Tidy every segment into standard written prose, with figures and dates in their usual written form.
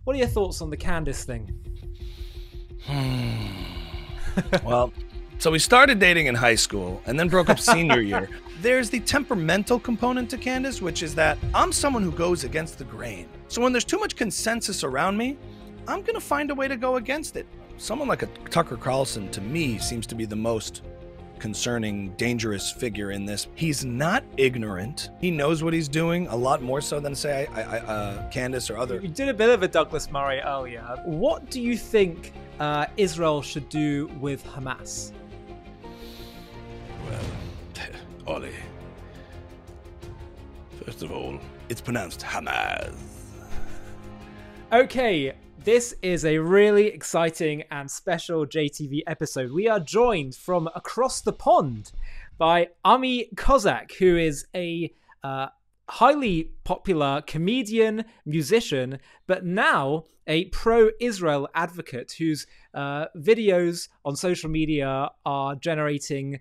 What are your thoughts on the Candace thing? Well, so we started dating in high school and then broke up senior year. There's the temperamental component to Candace, which is that I'm someone who goes against the grain. So when there's too much consensus around me, I'm going to find a way to go against it. Someone like a Tucker Carlson, to me, seems to be the most concerning, dangerous figure in this. He's not ignorant. He knows what he's doing a lot more so than, say, Candace or other. You did a bit of a Douglas Murray earlier. What do you think Israel should do with Hamas? Well, Ollie, first of all, it's pronounced Hamas. Okay, this is a really exciting and special JTV episode. We are joined from across the pond by Kozak, who is a highly popular comedian, musician, but now a pro-Israel advocate whose videos on social media are generating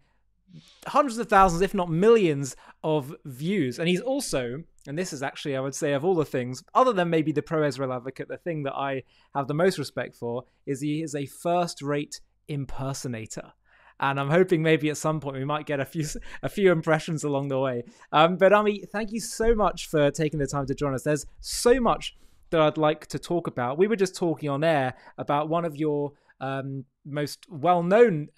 hundreds of thousands, if not millions, of views. And he's also, and this is actually, I would say, of all the things, other than maybe the pro-Israel advocate, the thing that I have the most respect for is he is a first-rate impersonator. And I'm hoping maybe at some point we might get a few impressions along the way. But Ami, thank you so much for taking the time to join us. There's so much that I'd like to talk about. We were just talking on air about one of your most well-known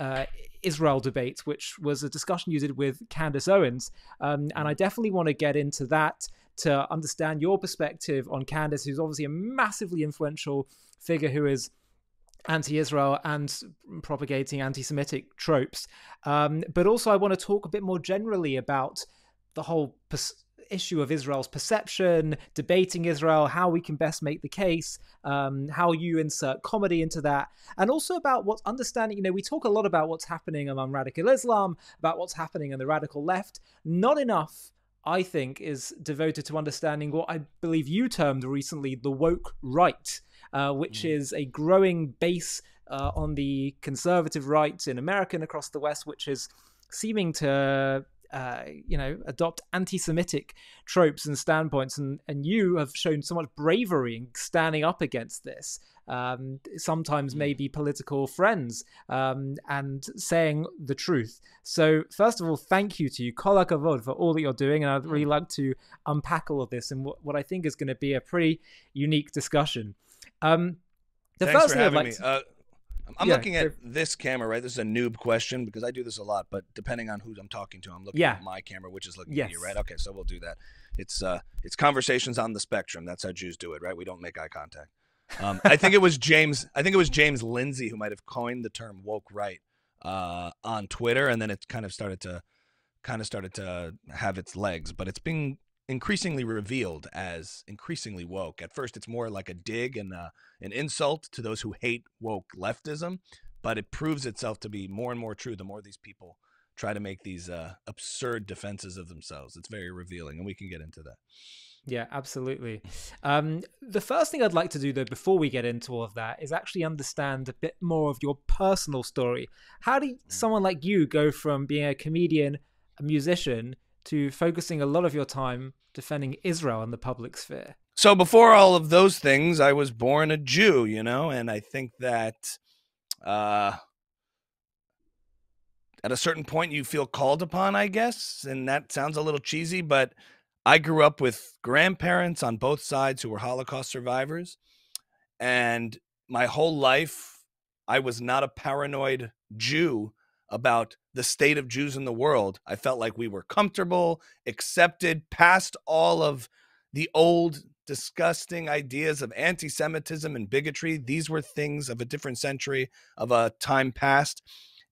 Israel debates, which was a discussion you did with Candace Owens. And I definitely want to get into that to understand your perspective on Candace, who's obviously a massively influential figure who is anti-Israel and propagating anti-Semitic tropes. But also I want to talk a bit more generally about the whole issue of Israel's perception, debating Israel, how we can best make the case, how you insert comedy into that, and also about what's understanding, we talk a lot about what's happening among radical Islam, about what's happening in the radical left. Not enough, I think, is devoted to understanding what I believe you termed recently the woke right, which is a growing base on the conservative right in America and across the West, which is seeming to adopt anti-Semitic tropes and standpoints, and you have shown so much bravery in standing up against this, sometimes maybe political friends, and saying the truth. So first of all, thank you to you, Kol HaKavod, for all that you're doing, and I'd really like to unpack all of this in what I think is going to be a pretty unique discussion. Thanks for having me. I'm looking at this camera, right? This is a noob question because I do this a lot, but depending on who I'm talking to, I'm looking at my camera, which is looking at you, right? Okay, so we'll do that. It's conversations on the spectrum. That's how Jews do it, right? We don't make eye contact. I think it was James Lindsay who might have coined the term woke right on Twitter, and then it kind of started to have its legs, but it's been increasingly revealed as increasingly woke. At first, it's more like a dig and an insult to those who hate woke leftism, but it proves itself to be more and more true the more these people try to make these absurd defenses of themselves. It's very revealing, and we can get into that. Yeah, absolutely. The first thing I'd like to do, though, before we get into all of that, is actually understand a bit more of your personal story. How did someone like you go from being a comedian, a musician, to focusing a lot of your time defending Israel in the public sphere? So before all of those things, I was born a Jew, and I think that at a certain point you feel called upon, I guess, and that sounds a little cheesy, but I grew up with grandparents on both sides who were Holocaust survivors, and my whole life I was not a paranoid Jew about the state of Jews in the world. I felt like we were comfortable, accepted, past all of the old, disgusting ideas of anti-Semitism and bigotry. These were things of a different century, of a time past.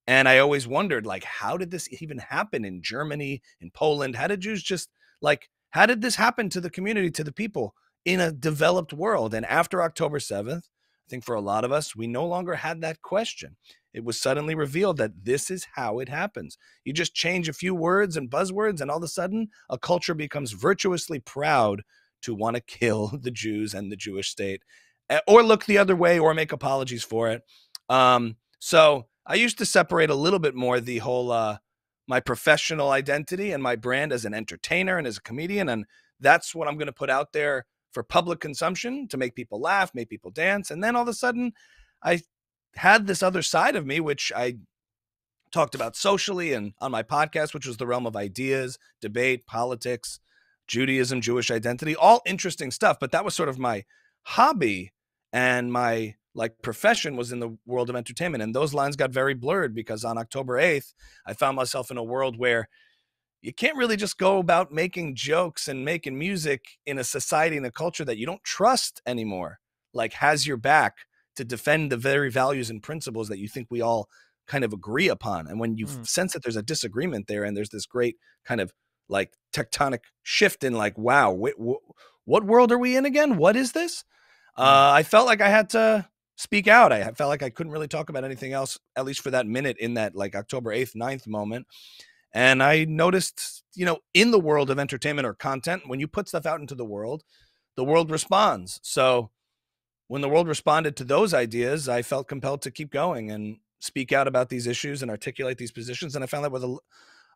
And I always wondered, how did this even happen in Germany, in Poland? How did Jews how did this happen to the community, to the people in a developed world? And after October 7th, I think for a lot of us, we no longer had that question. It was suddenly revealed that this is how it happens. You just change a few words and buzzwords, and all of a sudden, a culture becomes virtuously proud to want to kill the Jews and the Jewish state, or look the other way, or make apologies for it. So I used to separate a little bit more the whole my professional identity and my brand as an entertainer and as a comedian, and that's what I'm going to put out there for public consumption to make people laugh, make people dance. And then all of a sudden I had this other side of me, which I talked about socially and on my podcast, which was the realm of ideas, debate, politics, Judaism, Jewish identity, all interesting stuff. But that was sort of my hobby, and my like profession was in the world of entertainment. And those lines got very blurred because on October 8th, I found myself in a world where you can't really just go about making jokes and making music in a society and a culture that you don't trust anymore, like has your back to defend the very values and principles that you think we all kind of agree upon. And when you sense that there's a disagreement there, and there's this great kind of like tectonic shift in like, wow, what world are we in again? What is this? I felt like I had to speak out. I felt like I couldn't really talk about anything else, at least for that minute in that like October 8th, 9th moment. And I noticed, you know, in the world of entertainment or content, when you put stuff out into the world responds. So when the world responded to those ideas, I felt compelled to keep going and speak out about these issues and articulate these positions. And I found that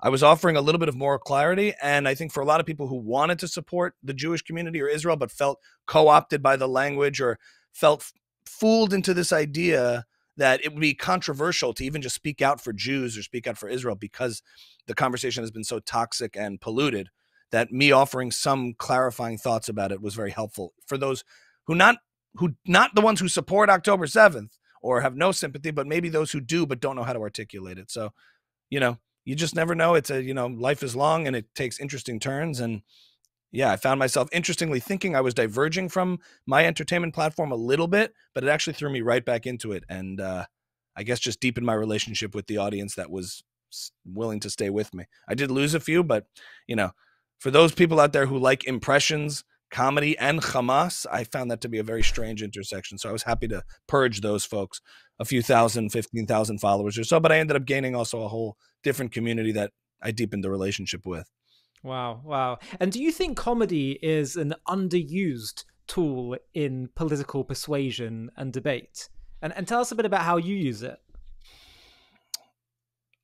I was offering a little bit of moral clarity. And I think for a lot of people who wanted to support the Jewish community or Israel, but felt co-opted by the language or felt fooled into this idea that it would be controversial to even just speak out for Jews or speak out for Israel because the conversation has been so toxic and polluted, that me offering some clarifying thoughts about it was very helpful for those who not the ones who support October 7th or have no sympathy, but maybe those who do but don't know how to articulate it. So, you know, you just never know. It's a, you know, life is long and it takes interesting turns. And yeah, I found myself interestingly thinking I was diverging from my entertainment platform a little bit, but it actually threw me right back into it. And I guess just deepened my relationship with the audience that was willing to stay with me. I did lose a few, but, you know, for those people out there who like impressions, comedy, and Hamas, I found that to be a very strange intersection. So I was happy to purge those folks, a few thousand, 15,000 followers or so, but I ended up gaining also a whole different community that I deepened the relationship with. Wow, wow. And do you think comedy is an underused tool in political persuasion and debate? And tell us a bit about how you use it.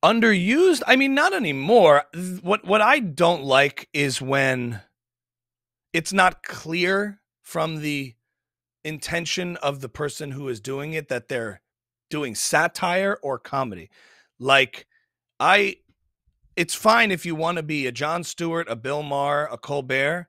Underused? I mean, not anymore. What I don't like is when it's not clear from the intention of the person who is doing it that they're doing satire or comedy. Like, it's fine if you want to be a Jon Stewart, a Bill Maher, a Colbert,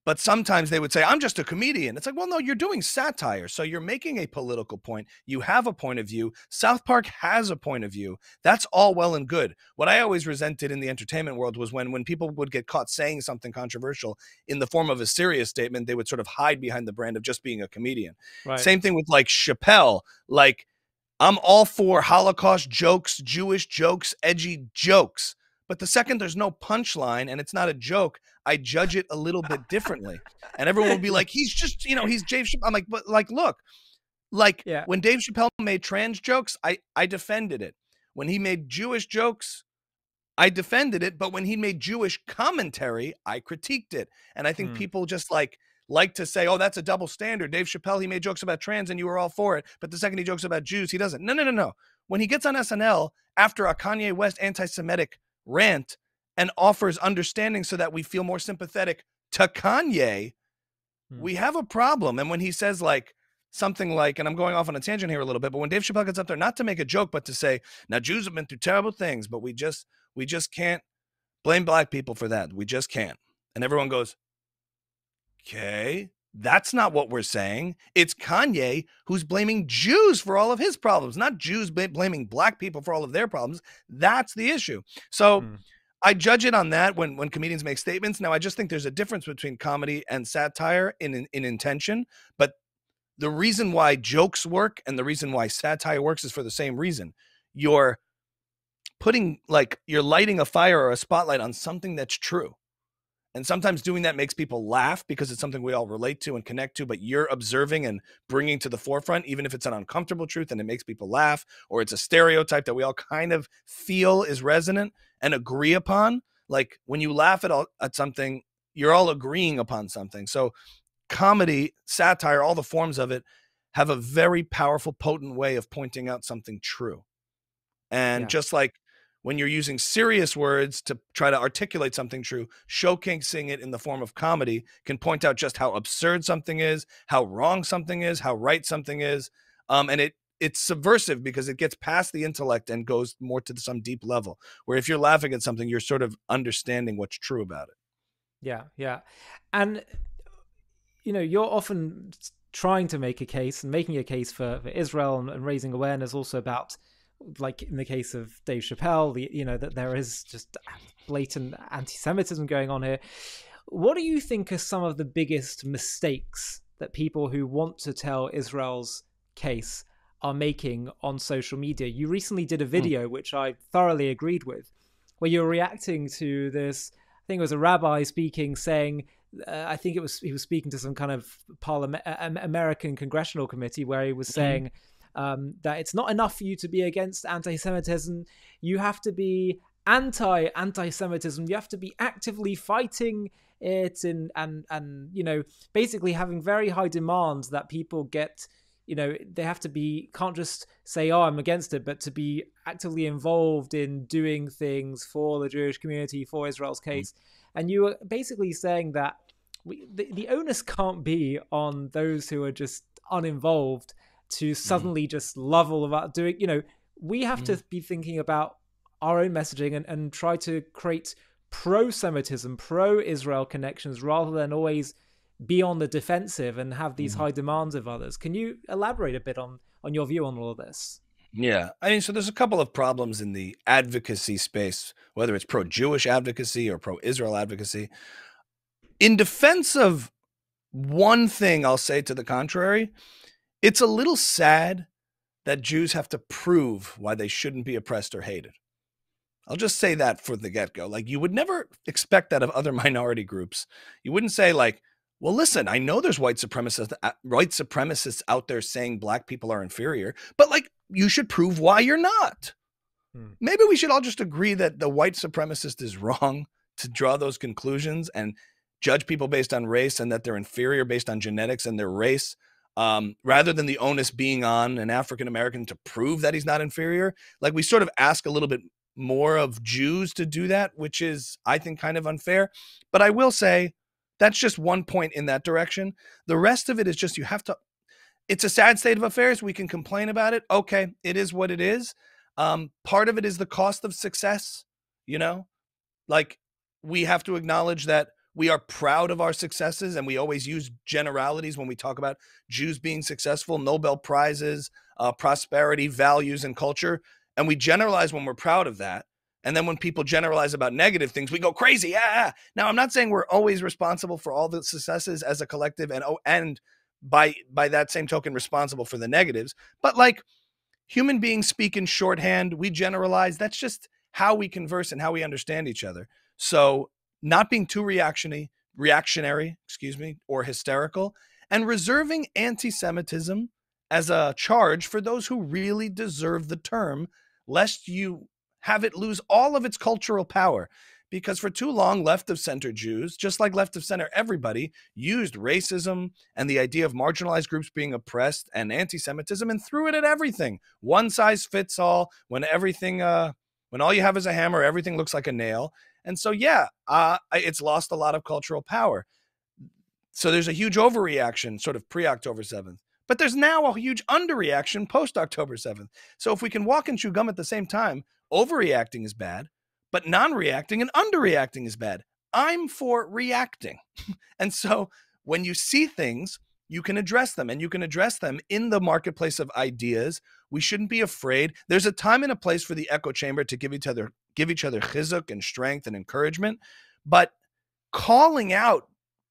but sometimes they would say, I'm just a comedian. It's like, well, no, you're doing satire. So you're making a political point. You have a point of view. South Park has a point of view. That's all well and good. What I always resented in the entertainment world was when people would get caught saying something controversial in the form of a serious statement, they would sort of hide behind the brand of just being a comedian. Right. Same thing with like Chappelle. Like, I'm all for Holocaust jokes, Jewish jokes, edgy jokes. But the second there's no punchline and it's not a joke, I judge it a little bit differently. And everyone will be like, he's just, you know, he's Dave Chappelle. I'm like, but like, look, like when Dave Chappelle made trans jokes, I defended it. When he made Jewish jokes, I defended it. But when he made Jewish commentary, I critiqued it. And I think people just like to say, oh, that's a double standard. Dave Chappelle, he made jokes about trans and you were all for it. But the second he jokes about Jews, he doesn't. No. When he gets on SNL after a Kanye West anti-Semitic rant and offers understanding so that we feel more sympathetic to Kanye, we have a problem. And when he says like something like, and I'm going off on a tangent here a little bit, but when Dave Chappelle gets up there, not to make a joke, but to say, now Jews have been through terrible things, but we just can't blame black people for that. We just can't. And everyone goes, okay, that's not what we're saying. It's Kanye who's blaming Jews for all of his problems, not Jews blaming black people for all of their problems. That's the issue. So I judge it on that when comedians make statements. Now, I just think there's a difference between comedy and satire in intention. But the reason why jokes work and the reason why satire works is for the same reason. You're lighting a fire or a spotlight on something that's true. And sometimes doing that makes people laugh because it's something we all relate to and connect to, but you're observing and bringing to the forefront, even if it's an uncomfortable truth and it makes people laugh, or it's a stereotype that we all kind of feel is resonant and agree upon. Like when you laugh at something, you're all agreeing upon something. So comedy, satire, all the forms of it have a very powerful, potent way of pointing out something true. And just like when you're using serious words to try to articulate something true, showcasing it in the form of comedy can point out just how absurd something is, how wrong something is, how right something is. And it's subversive because it gets past the intellect and goes more to some deep level, where if you're laughing at something, you're sort of understanding what's true about it. Yeah, yeah. And, you're often trying to make a case and making a case for Israel and raising awareness also about, like in the case of Dave Chappelle, that there is just blatant anti-Semitism going on here. What do you think are some of the biggest mistakes that people who want to tell Israel's case are making on social media? You recently did a video, which I thoroughly agreed with, where you're reacting to this, I think it was a rabbi speaking, saying, I think he was speaking to some kind of American congressional committee, where he was saying that it's not enough for you to be against anti-Semitism. You have to be anti-Semitism. You have to be actively fighting it, and basically having very high demands that people get. They have to can't just say, oh, I'm against it, but to be actively involved in doing things for the Jewish community, for Israel's case. And you were basically saying that the onus can't be on those who are just uninvolved to suddenly just love all about doing, we have to be thinking about our own messaging and try to create pro-Semitism, pro-Israel connections, rather than always be on the defensive and have these high demands of others. Can you elaborate a bit on your view on all of this? Yeah. I mean, so there's a couple of problems in the advocacy space, whether it's pro-Jewish advocacy or pro-Israel advocacy. In defense of one thing, I'll say to the contrary, it's a little sad that Jews have to prove why they shouldn't be oppressed or hated. I'll just say that for the get-go. Like, you would never expect that of other minority groups. You wouldn't say, like, well, listen, I know there's white supremacists out there saying black people are inferior, but like, you should prove why you're not. Maybe we should all just agree that the white supremacist is wrong to draw those conclusions and judge people based on race, and that they're inferior based on genetics and their race, rather than the onus being on an African-American to prove that he's not inferior. Like, we sort of ask a little bit more of Jews to do that, which is, I think, kind of unfair. But I will say, that's just one point in that direction. The rest of it is just, it's a sad state of affairs. We can complain about it. Okay, it is what it is. Part of it is the cost of success, like, we have to acknowledge that we are proud of our successes, and we always use generalities when we talk about Jews being successful, Nobel Prizes, prosperity, values, and culture. And we generalize when we're proud of that. And then when people generalize about negative things, we go crazy. Yeah. Now, I'm not saying we're always responsible for all the successes as a collective, and by that same token, responsible for the negatives. But like, human beings speak in shorthand. We generalize. That's just how we converse and how we understand each other. So not being too reactionary, or hysterical, and reserving anti-Semitism as a charge for those who really deserve the term, lest you have it lose all of its cultural power. Because for too long, left of center Jews, just like left of center everybody, used racism and the idea of marginalized groups being oppressed and anti-Semitism and threw it at everything. One size fits all. When all you have is a hammer, everything looks like a nail. And so, it's lost a lot of cultural power. So there's a huge overreaction sort of pre-October 7th. But there's now a huge underreaction post-October 7th. So if we can walk and chew gum at the same time, overreacting is bad, but non-reacting and underreacting is bad. I'm for reacting. And so when you see things, you can address them, and you can address them in the marketplace of ideas. We shouldn't be afraid. There's a time and a place for the echo chamber to give each other chizuk and strength and encouragement, but calling out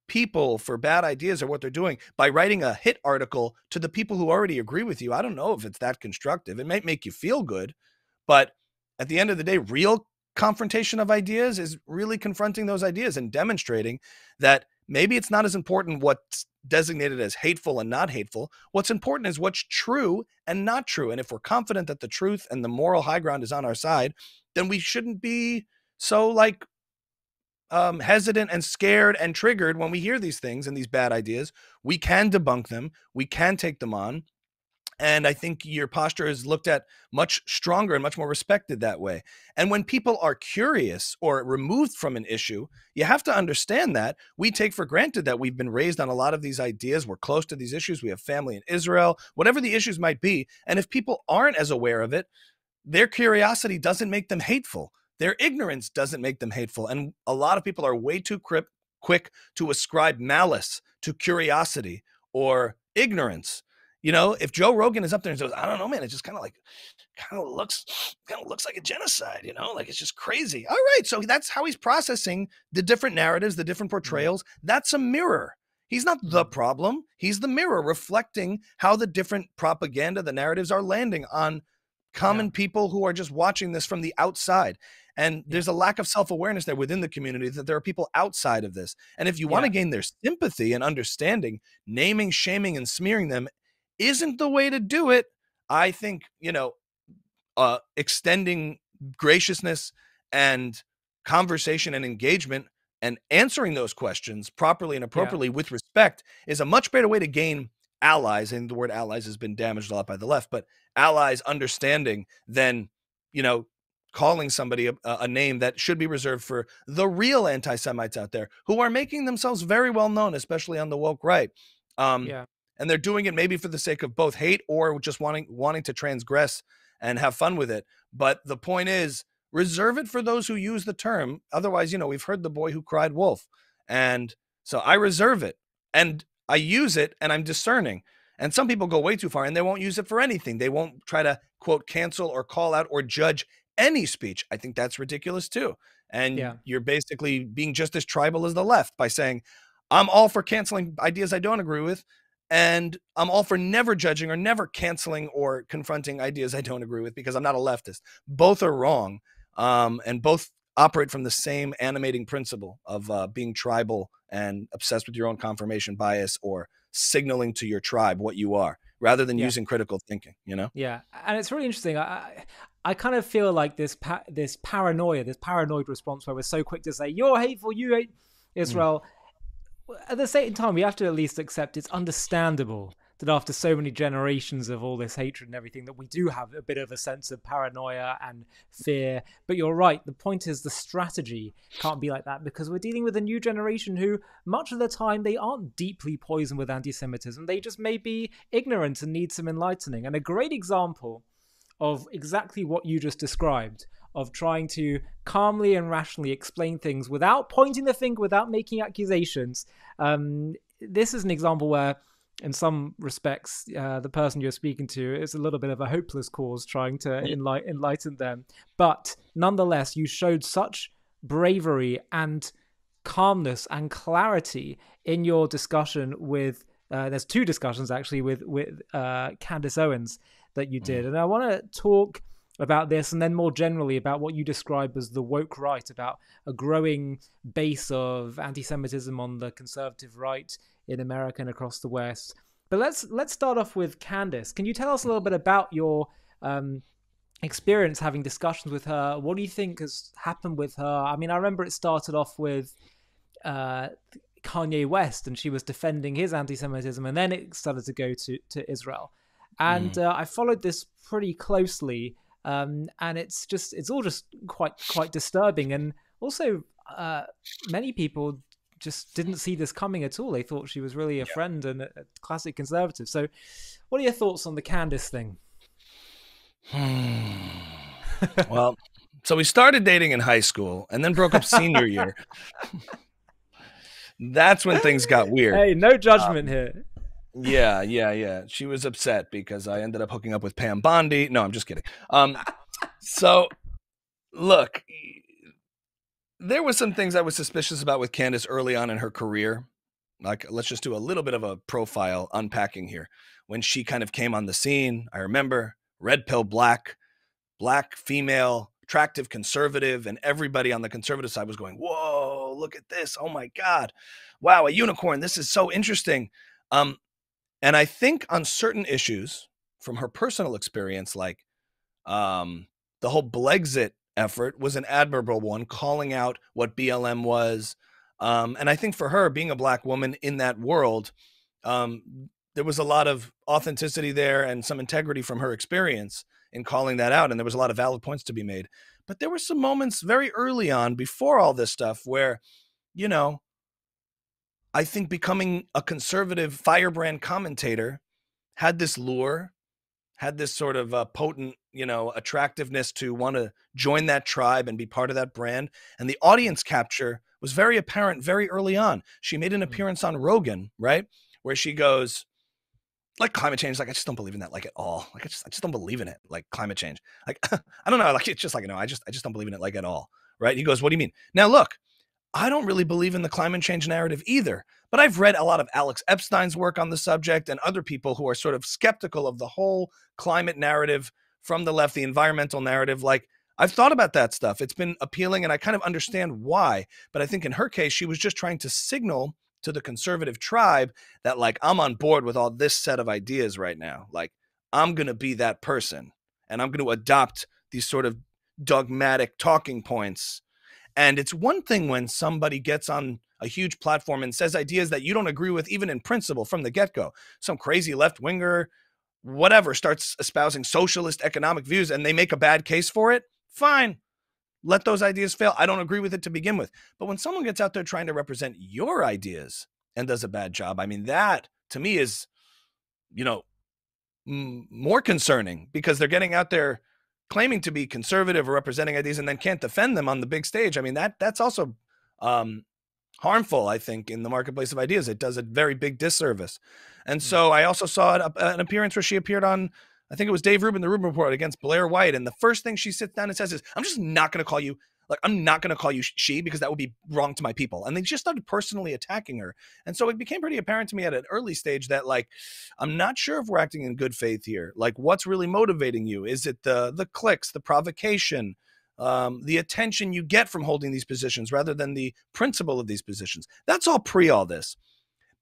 people for bad ideas or what they're doing by writing a hit article to the people who already agree with you, I don't know if it's that constructive. It might make you feel good, but at the end of the day, real confrontation of ideas is really confronting those ideas and demonstrating that maybe it's not as important what's designated as hateful and not hateful. What's important is what's true and not true. And if we're confident that the truth and the moral high ground is on our side, then we shouldn't be so hesitant and scared and triggered when we hear these things and these bad ideas. We can debunk them. We can take them on. And I think your posture is looked at much stronger and much more respected that way. And when people are curious or removed from an issue, you have to understand that we take for granted that we've been raised on a lot of these ideas. We're close to these issues. We have family in Israel, whatever the issues might be. And if people aren't as aware of it, their curiosity doesn't make them hateful. Their ignorance doesn't make them hateful. And a lot of people are way too quick to ascribe malice to curiosity or ignorance. You know, if Joe Rogan is up there and says, I don't know, man, it just kind of looks like a genocide, you know, like it's just crazy. All right. So that's how he's processing the different narratives, the different portrayals. That's a mirror. He's not the problem. He's the mirror reflecting how the different propaganda, the narratives are landing on common people who are just watching this from the outside. And there's a lack of self-awareness there within the community that there are people outside of this. And if you want to gain their sympathy and understanding, naming, shaming, and smearing them isn't the way to do it. I think, you know, extending graciousness and conversation and engagement and answering those questions properly and appropriately with respect is a much better way to gain allies. And the word allies has been damaged a lot by the left, but allies understanding than, you know, calling somebody a name that should be reserved for the real anti-Semites out there who are making themselves very well known, especially on the woke right. And they're doing it maybe for the sake of both hate or just wanting to transgress and have fun with it. But the point is, reserve it for those who use the term. Otherwise, you know, we've heard the boy who cried wolf. And so I reserve it and I use it and I'm discerning. And some people go way too far and they won't use it for anything. They won't try to, quote, cancel or call out or judge any speech. I think that's ridiculous too. And you're basically being just as tribal as the left by saying, I'm all for canceling ideas I don't agree with. And I'm all for never judging or never canceling or confronting ideas I don't agree with because I'm not a leftist. Both are wrong. And both operate from the same animating principle of being tribal and obsessed with your own confirmation bias or signaling to your tribe what you are rather than using critical thinking, you know? Yeah. And it's really interesting. I kind of feel like this paranoia, this paranoid response where we're so quick to say, you're hateful, you hate Israel. At the same time, we have to at least accept it's understandable that after so many generations of all this hatred and everything, that we do have a bit of a sense of paranoia and fear. But you're right. The point is the strategy can't be like that because we're dealing with a new generation who, much of the time, they aren't deeply poisoned with anti-Semitism. They just may be ignorant and need some enlightening. And a great example of exactly what you just described, of trying to calmly and rationally explain things without pointing the finger, without making accusations. This is an example where, in some respects, the person you're speaking to is a little bit of a hopeless cause trying to enlighten them. But nonetheless, you showed such bravery and calmness and clarity in your discussion with, there's two discussions actually with Candace Owens that you did. And I want to talk about this and then more generally about what you describe as the woke right, about a growing base of anti-Semitism on the conservative right in America and across the West. But let's start off with Candace. Can you tell us a little bit about your experience having discussions with her? What do you think has happened with her? I mean, I remember it started off with Kanye West and she was defending his anti-Semitism, and then it started to go to Israel. And I followed this pretty closely. And it's all just quite disturbing, and also many people just didn't see this coming at all. They thought she was really a friend and a classic conservative. So, what are your thoughts on the Candace thing? Well, so we started dating in high school and then broke up senior year. That's when things got weird. Hey, no judgment here. Yeah. She was upset because I ended up hooking up with Pam Bondi. No, I'm just kidding. So look, there was some things I was suspicious about with Candace early on in her career. Like, let's just do a little bit of a profile unpacking here. When she kind of came on the scene, I remember red pill, black female, attractive, conservative, and everybody on the conservative side was going, whoa, look at this. Oh my God. Wow, a unicorn. This is so interesting. And I think on certain issues from her personal experience, like the whole Blexit effort was an admirable one, calling out what BLM was. And I think for her, being a black woman in that world, there was a lot of authenticity there and some integrity from her experience in calling that out. And there was a lot of valid points to be made. But there were some moments very early on before all this stuff where, you know, I think becoming a conservative firebrand commentator had this lure, had this sort of potent, you know, attractiveness to want to join that tribe and be part of that brand. And the audience capture was very apparent very early on. She made an appearance on Rogan, right? Where she goes, like, climate change, like, I just don't believe in that, like, at all. Like, I just don't believe in it, like, climate change. Like, I don't know, like, it's just like, no, I just don't believe in it, like, at all, right? He goes, what do you mean? Now, look, I don't really believe in the climate change narrative either, but I've read a lot of Alex Epstein's work on the subject and other people who are sort of skeptical of the whole climate narrative from the left, the environmental narrative. Like, I've thought about that stuff. It's been appealing, and I kind of understand why. But I think in her case, she was just trying to signal to the conservative tribe that, like, I'm on board with all this set of ideas right now. Like, I'm going to be that person, and I'm going to adopt these sort of dogmatic talking points. And it's one thing when somebody gets on a huge platform and says ideas that you don't agree with, even in principle, from the get-go. Some crazy left-winger, whatever, starts espousing socialist economic views and they make a bad case for it. Fine. Let those ideas fail. I don't agree with it to begin with. But when someone gets out there trying to represent your ideas and does a bad job, I mean, that to me is, you know, more concerning, because they're getting out there claiming to be conservative or representing ideas and then can't defend them on the big stage. I mean, that's also harmful, I think, in the marketplace of ideas. It does a very big disservice. And so I also saw an appearance where she appeared on, I think it was Dave Rubin, the Rubin Report, against Blair White. And the first thing she sits down and says is, I'm just not going to call you, like, I'm not going to call you she, because that would be wrong to my people. And they just started personally attacking her. And so it became pretty apparent to me at an early stage that, like, I'm not sure if we're acting in good faith here. Like, what's really motivating you? Is it the clicks, the provocation, the attention you get from holding these positions rather than the principle of these positions? That's all pre all this.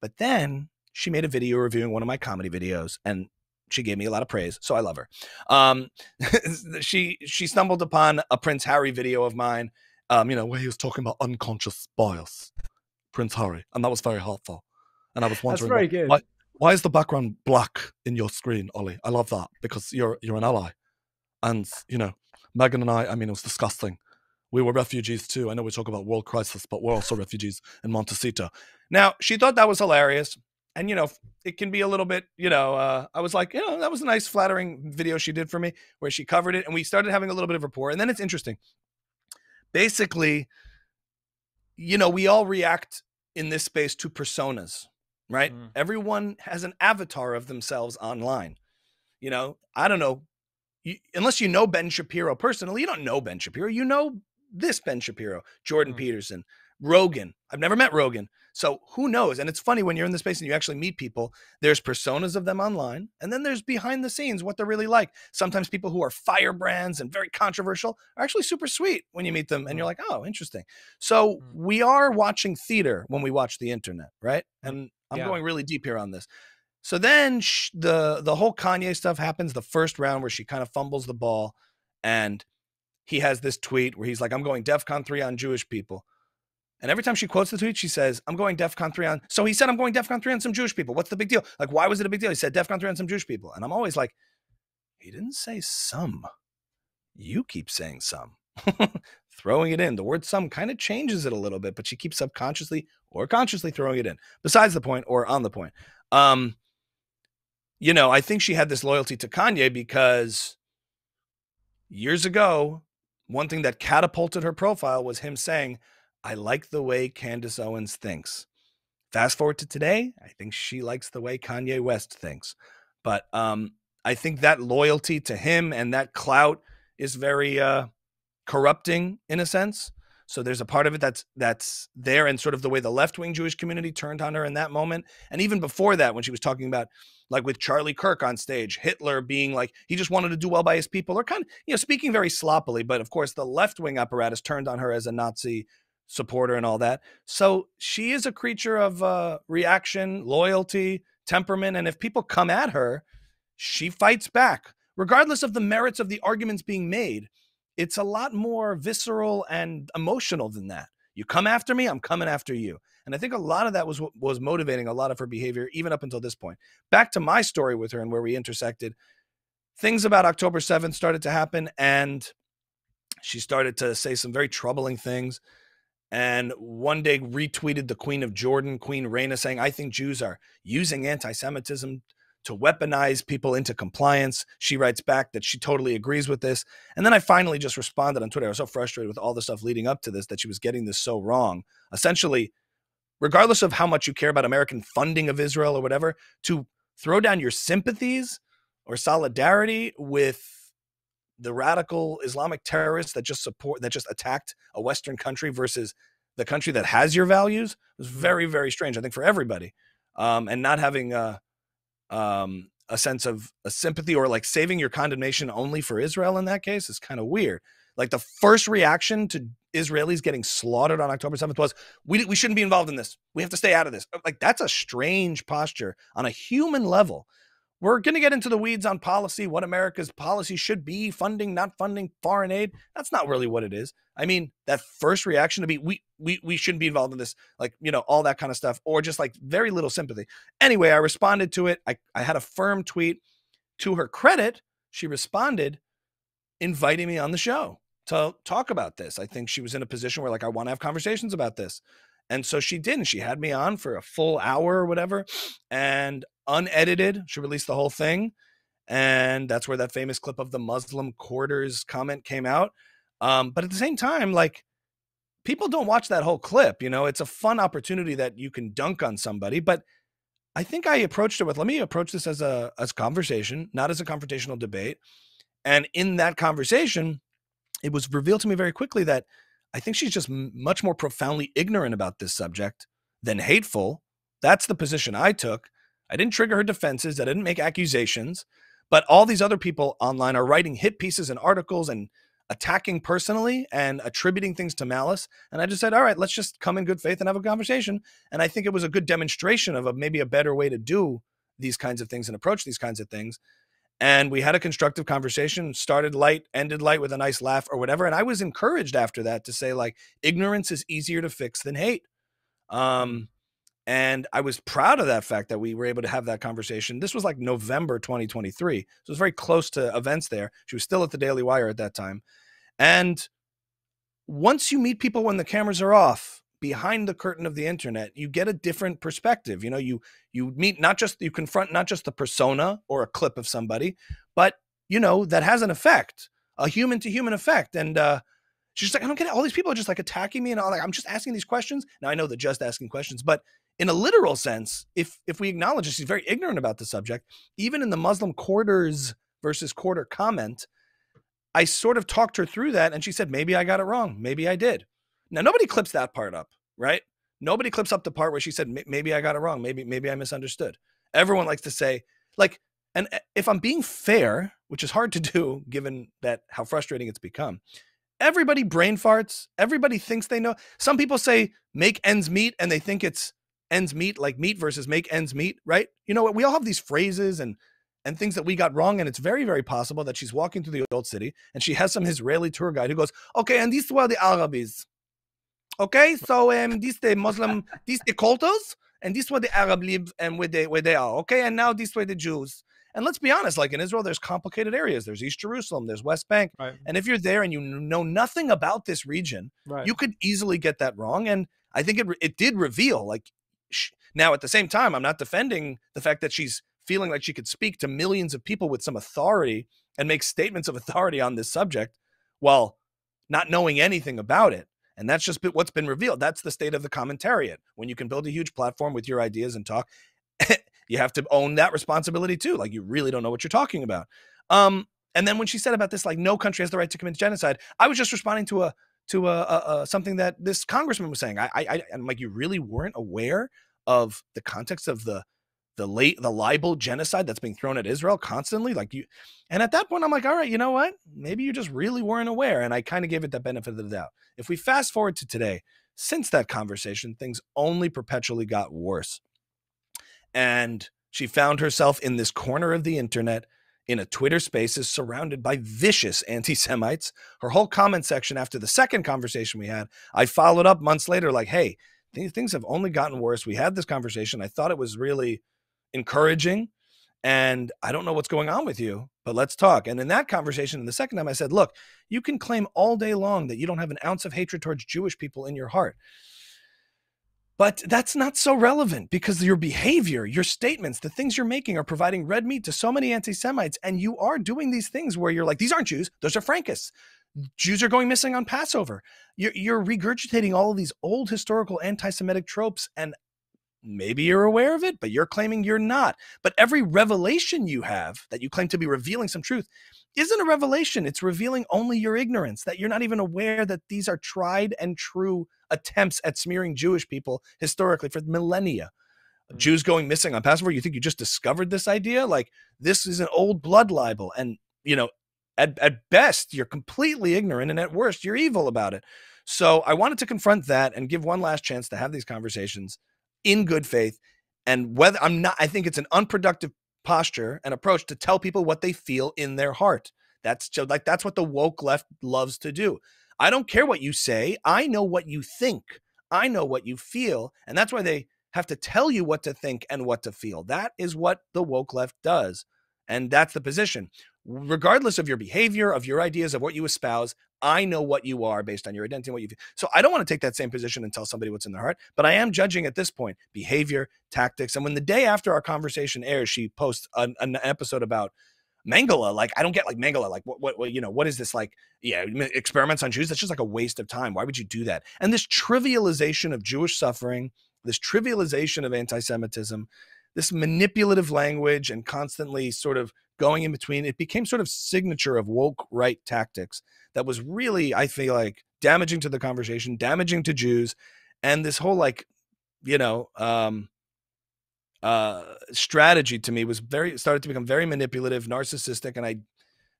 But then she made a video reviewing one of my comedy videos, and she gave me a lot of praise, so I love her. She stumbled upon a Prince Harry video of mine, you know, where he was talking about unconscious bias, Prince Harry, and that was very helpful. And I was wondering, that's very good. Why is the background black in your screen, Ollie? I love that, because you're an ally. And, you know, Meghan and I mean, it was disgusting. We were refugees too. I know we talk about world crisis, but we're also refugees in Montecito. Now, she thought that was hilarious. And, you know, it can be a little bit, you know, I was like, you know, that was a nice, flattering video she did for me, where she covered it and we started having a little bit of rapport. And then it's interesting. Basically, you know, we all react in this space to personas, right? Everyone has an avatar of themselves online. You know, I don't know. Unless you know Ben Shapiro personally, you don't know Ben Shapiro. You know this Ben Shapiro, Jordan Peterson, Rogan. I've never met Rogan. So who knows? And it's funny when you're in the space and you actually meet people, there's personas of them online, and then there's behind the scenes, what they're really like. Sometimes people who are firebrands and very controversial are actually super sweet when you meet them, and you're like, oh, interesting. So we are watching theater when we watch the internet, right? And I'm going really deep here on this. So then the whole Kanye stuff happens, the first round where she kind of fumbles the ball, and he has this tweet where he's like, I'm going DEFCON 3 on Jewish people. And every time she quotes the tweet, she says, I'm going DEFCON 3 on. So he said, I'm going DEFCON 3 on some Jewish people. What's the big deal? Like, why was it a big deal? He said DEFCON 3 on some Jewish people. And I'm always like, he didn't say some. You keep saying some. Throwing it in. The word some kind of changes it a little bit, but she keeps subconsciously or consciously throwing it in. Besides the point, or on the point. You know, I think she had this loyalty to Kanye because years ago, one thing that catapulted her profile was him saying, I like the way Candace Owens thinks. Fast forward to today, I think she likes the way Kanye West thinks. But I think that loyalty to him and that clout is very corrupting in a sense. So there's a part of it that's there, and sort of the way the left-wing Jewish community turned on her in that moment. And even before that, when she was talking about, like, with Charlie Kirk on stage, Hitler being like, he just wanted to do well by his people, or kind of, you know, speaking very sloppily. But of course, the left-wing apparatus turned on her as a Nazi supporter and all that. So she is a creature of reaction, loyalty, temperament. And if people come at her, she fights back, regardless of the merits of the arguments being made. It's a lot more visceral and emotional than that. You come after me, I'm coming after you. And I think a lot of that was motivating a lot of her behavior, even up until this point. Back to my story with her and where we intersected, things about October 7th started to happen, and she started to say some very troubling things. And one day retweeted the Queen of Jordan, Queen Reina, saying, I think Jews are using anti-Semitism to weaponize people into compliance. She writes back that she totally agrees with this. And then I finally just responded on Twitter. I was so frustrated with all the stuff leading up to this, that she was getting this so wrong. Essentially, regardless of how much you care about American funding of Israel or whatever, to throw down your sympathies or solidarity with the radical Islamic terrorists that just attacked a Western country versus the country that has your values was very, very strange, I think, for everybody. And not having a sense of a sympathy, or like saving your condemnation only for Israel in that case, is kind of weird. Like, the first reaction to Israelis getting slaughtered on October 7th was, we shouldn't be involved in this. We have to stay out of this. Like, that's a strange posture on a human level. We're going to get into the weeds on policy, what America's policy should be, funding, not funding, foreign aid. That's not really what it is. I mean, that first reaction to be, we shouldn't be involved in this, like, all that kind of stuff, or just like very little sympathy. Anyway, I responded to it. I had a firm tweet. To her credit, she responded inviting me on the show to talk about this. I think she was in a position where, like, I want to have conversations about this. And so she did, and she had me on for a full hour or whatever, and unedited, she released the whole thing. And that's where that famous clip of the Muslim quarters comment came out. But at the same time, like, people don't watch that whole clip. It's a fun opportunity that you can dunk on somebody. But I think I approached it with, let me approach this as a conversation, not as a confrontational debate. And in that conversation, it was revealed to me very quickly that I think she's just much more profoundly ignorant about this subject than hateful. That's the position I took. I didn't trigger her defenses. I didn't make accusations. But all these other people online are writing hit pieces and articles and attacking personally and attributing things to malice. And I just said, all right, let's just come in good faith and have a conversation. And I think it was a good demonstration of maybe a better way to do these kinds of things and approach these kinds of things. And we had a constructive conversation, started light, ended light with a nice laugh or whatever. And I was encouraged after that to say, like, ignorance is easier to fix than hate. And I was proud of that fact that we were able to have that conversation. This was like November 2023. So it was very close to events there. She was still at the Daily Wire at that time. And once you meet people when the cameras are off, behind the curtain of the internet, you get a different perspective. You meet you confront not just the persona or a clip of somebody, but, that has an effect, a human to human effect. And she's like, I don't get it. All these people are just like attacking me and all. Like, I'm just asking these questions. Now, I know they're just asking questions, but in a literal sense, if we acknowledge that she's very ignorant about the subject, even in the Muslim quarters versus quarter comment, I sort of talked her through that. And she said, maybe I got it wrong. Maybe I did. Now, nobody clips that part up, right? Nobody clips up the part where she said, maybe I got it wrong. Maybe I misunderstood. Everyone likes to say, like, and if I'm being fair, which is hard to do given that how frustrating it's become, everybody brain farts. Everybody thinks they know. Some people say make ends meet, and they think it's ends meet, like meat versus make ends meet, right? You know what? We all have these phrases and things that we got wrong. And it's very, very possible that she's walking through the old city and she has some Israeli tour guide who goes, okay, and these were the Arabs. Okay, so these the Muslim, these the cultos, and these were the Arab libs, and where they are. Okay, and now these were the Jews. And let's be honest, like in Israel, there's complicated areas. There's East Jerusalem, there's West Bank. Right. And if you're there and you know nothing about this region, Right. you could easily get that wrong. And I think it did reveal, like, now at the same time, I'm not defending the fact that she's feeling like she could speak to millions of people with some authority and make statements of authority on this subject while not knowing anything about it. And that's just what's been revealed. That's the state of the commentariat. When you can build a huge platform with your ideas and talk, you have to own that responsibility too. Like, you really don't know what you're talking about. And then when she said about this, like, no country has the right to commit genocide, I was just responding to something that this congressman was saying. I'm like, you really weren't aware of the context of the libel genocide that's being thrown at Israel constantly, like you. And at that point, I'm like, all right, you know what? Maybe you just really weren't aware. And I kind of gave it the benefit of the doubt. If we fast forward to today, since that conversation, things only perpetually got worse. And she found herself in this corner of the internet in a Twitter Spaces surrounded by vicious anti-Semites. Her whole comment section after the second conversation we had, I followed up months later like, hey, things have only gotten worse. We had this conversation. I thought it was really encouraging, and I don't know what's going on with you, but let's talk. And in that conversation, the second time I said, look, you can claim all day long that you don't have an ounce of hatred towards Jewish people in your heart, but that's not so relevant because your behavior, your statements, the things you're making are providing red meat to so many anti-Semites. And you are doing these things where you're like, these aren't Jews, those are Frankists. Jews are going missing on Passover. You're regurgitating all of these old historical anti-Semitic tropes, and maybe you're aware of it, but you're claiming you're not. But every revelation you have that you claim to be revealing some truth isn't a revelation. It's revealing only your ignorance, that you're not even aware that these are tried and true attempts at smearing Jewish people historically for millennia. Jews going missing on Passover, you think you just discovered this idea? Like, this is an old blood libel. And, at best, you're completely ignorant, and at worst, you're evil about it. So I wanted to confront that and give one last chance to have these conversations in good faith. And whether I think it's an unproductive posture and approach to tell people what they feel in their heart. That's what the woke left loves to do. I don't care what you say. I know what you think. I know what you feel. And that's why they have to tell you what to think and what to feel. That is what the woke left does. And that's the position. Regardless of your behavior, of your ideas, of what you espouse, I know what you are based on your identity and what you feel. So I don't want to take that same position and tell somebody what's in their heart, but I am judging at this point behavior, tactics. And when the day after our conversation airs, she posts an episode about Mengele, like, I don't get, like, Mengele, like, what is this, like, experiments on Jews? That's just like a waste of time. Why would you do that? And this trivialization of Jewish suffering, this trivialization of anti-Semitism, this manipulative language and constantly sort of going in between, it became sort of signature of woke right tactics that was really, I feel like, damaging to the conversation, damaging to Jews. And this whole, like, strategy to me was started to become very manipulative, narcissistic. And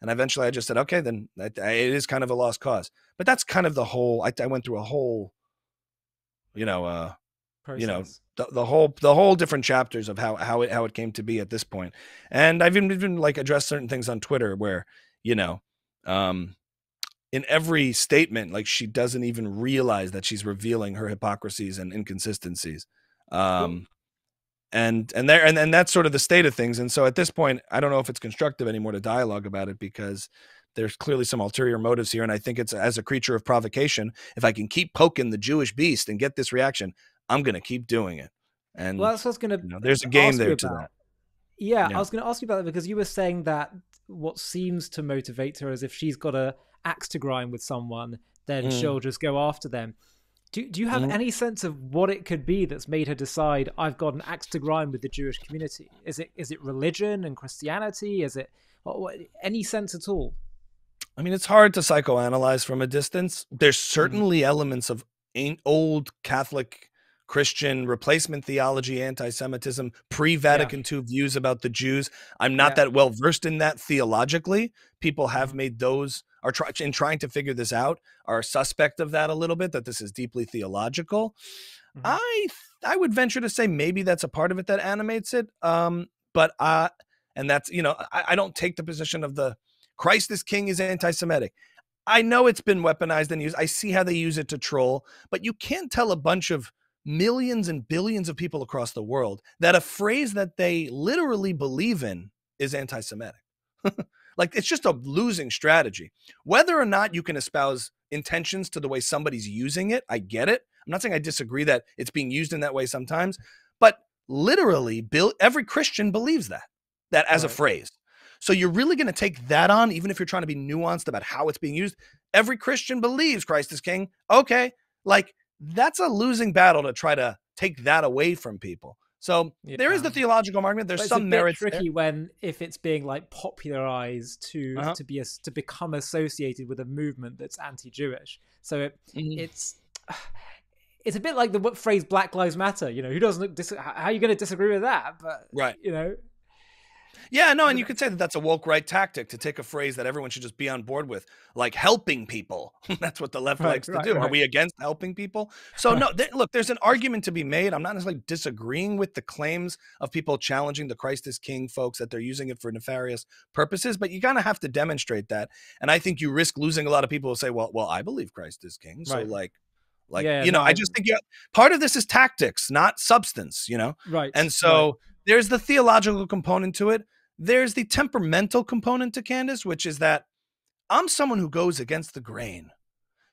eventually I just said, okay, then it is kind of a lost cause. But that's kind of the whole, I went through a whole, process. The whole different chapters of how it came to be at this point. And I've even like addressed certain things on Twitter where, in every statement, like, she doesn't even realize that she's revealing her hypocrisies and inconsistencies. And that's sort of the state of things. And so at this point, I don't know if it's constructive anymore to dialogue about it, because there's clearly some ulterior motives here. And I think it's, as a creature of provocation, if I can keep poking the Jewish beast and get this reaction, I'm going to keep doing it. And well, that's what I was going to there's a game there to that. Yeah, I was going to ask you about that, because you were saying that what seems to motivate her is if she's got a axe to grind with someone, then she'll just go after them. Do you have any sense of what it could be that's made her decide, I've got an axe to grind with the Jewish community? Is it religion and Christianity? Is it any sense at all? I mean, it's hard to psychoanalyze from a distance. There's certainly elements of old Catholic Christian replacement theology, anti-Semitism, pre-Vatican II views about the Jews. I'm not that well versed in that theologically. People have made those, are trying to figure this out, are suspect of that a little bit, that this is deeply theological. I would venture to say maybe that's a part of it that animates it. And that's, I don't take the position of the Christ is King is anti-Semitic. I know it's been weaponized and used. I see how they use it to troll, but you can't tell a bunch of millions and billions of people across the world that a phrase that they literally believe in is anti-Semitic. Like, it's just a losing strategy. Whether or not you can espouse intentions to the way somebody's using it, I get it. I'm not saying I disagree that it's being used in that way sometimes, but literally every Christian believes that as a phrase. So you're really going to take that on, even if you're trying to be nuanced about how it's being used. Every Christian believes Christ is King. Okay. Like, that's a losing battle to try to take that away from people. So there is the theological argument. There's some merit. It's tricky if it's being, like, popularized to become associated with a movement that's anti-Jewish. So it's a bit like the phrase Black Lives Matter. Who doesn't? How are you going to disagree with that? But right. Yeah, no, and you could say that that's a woke right tactic, to take a phrase that everyone should just be on board with, like helping people. That's what the left likes to do. Right. Are we against helping people? So no, look, there's an argument to be made. I'm not necessarily disagreeing with the claims of people challenging the Christ is King folks, that they're using it for nefarious purposes, but you kind of have to demonstrate that. And I think you risk losing a lot of people who say, well, I believe Christ is King. So Like, Yeah, you know, no, I just think part of this is tactics, not substance, you know? right. And so there's the theological component to it. There's the temperamental component to Candace, which is that I'm someone who goes against the grain.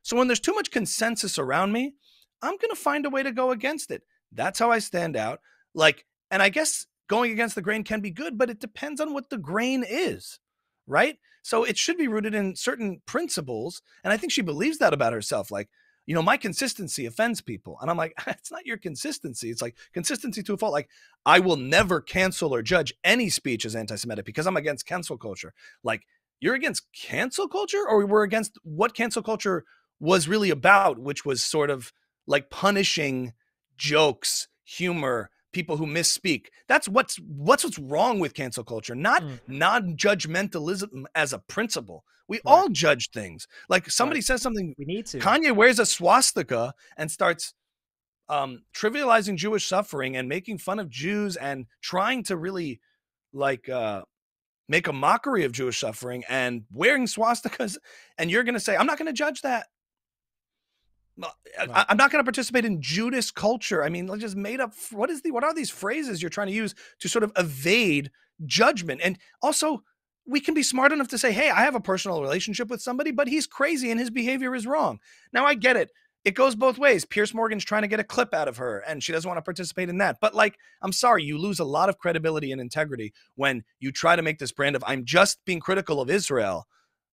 So when there's too much consensus around me, I'm going to find a way to go against it. That's how I stand out. Like, and I guess going against the grain can be good, but it depends on what the grain is, right? So it should be rooted in certain principles. And I think she believes that about herself. Like, you know, my consistency offends people. And I'm like, it's not your consistency. It's like consistency to a fault. Like, I will never cancel or judge any speech as anti-Semitic because I'm against cancel culture. Like, you're against cancel culture, or we're against what cancel culture was really about, which was sort of like punishing jokes, humor, people who misspeak. That's what's wrong with cancel culture, not non-judgmentalism as a principle. We all judge things. Like somebody says something, we need to. Kanye wears a swastika and starts trivializing Jewish suffering and making fun of Jews and trying to really like make a mockery of Jewish suffering and wearing swastikas. And you're going to say, I'm not going to judge that. I'm not going to participate in Judas culture. I mean, like just made up. What are these phrases you're trying to use to sort of evade judgment? And also, we can be smart enough to say, hey, I have a personal relationship with somebody, but he's crazy and his behavior is wrong. Now, I get it. It goes both ways. Pierce Morgan's trying to get a clip out of her and she doesn't want to participate in that. But like, I'm sorry, you lose a lot of credibility and integrity when you try to make this brand of I'm just being critical of Israel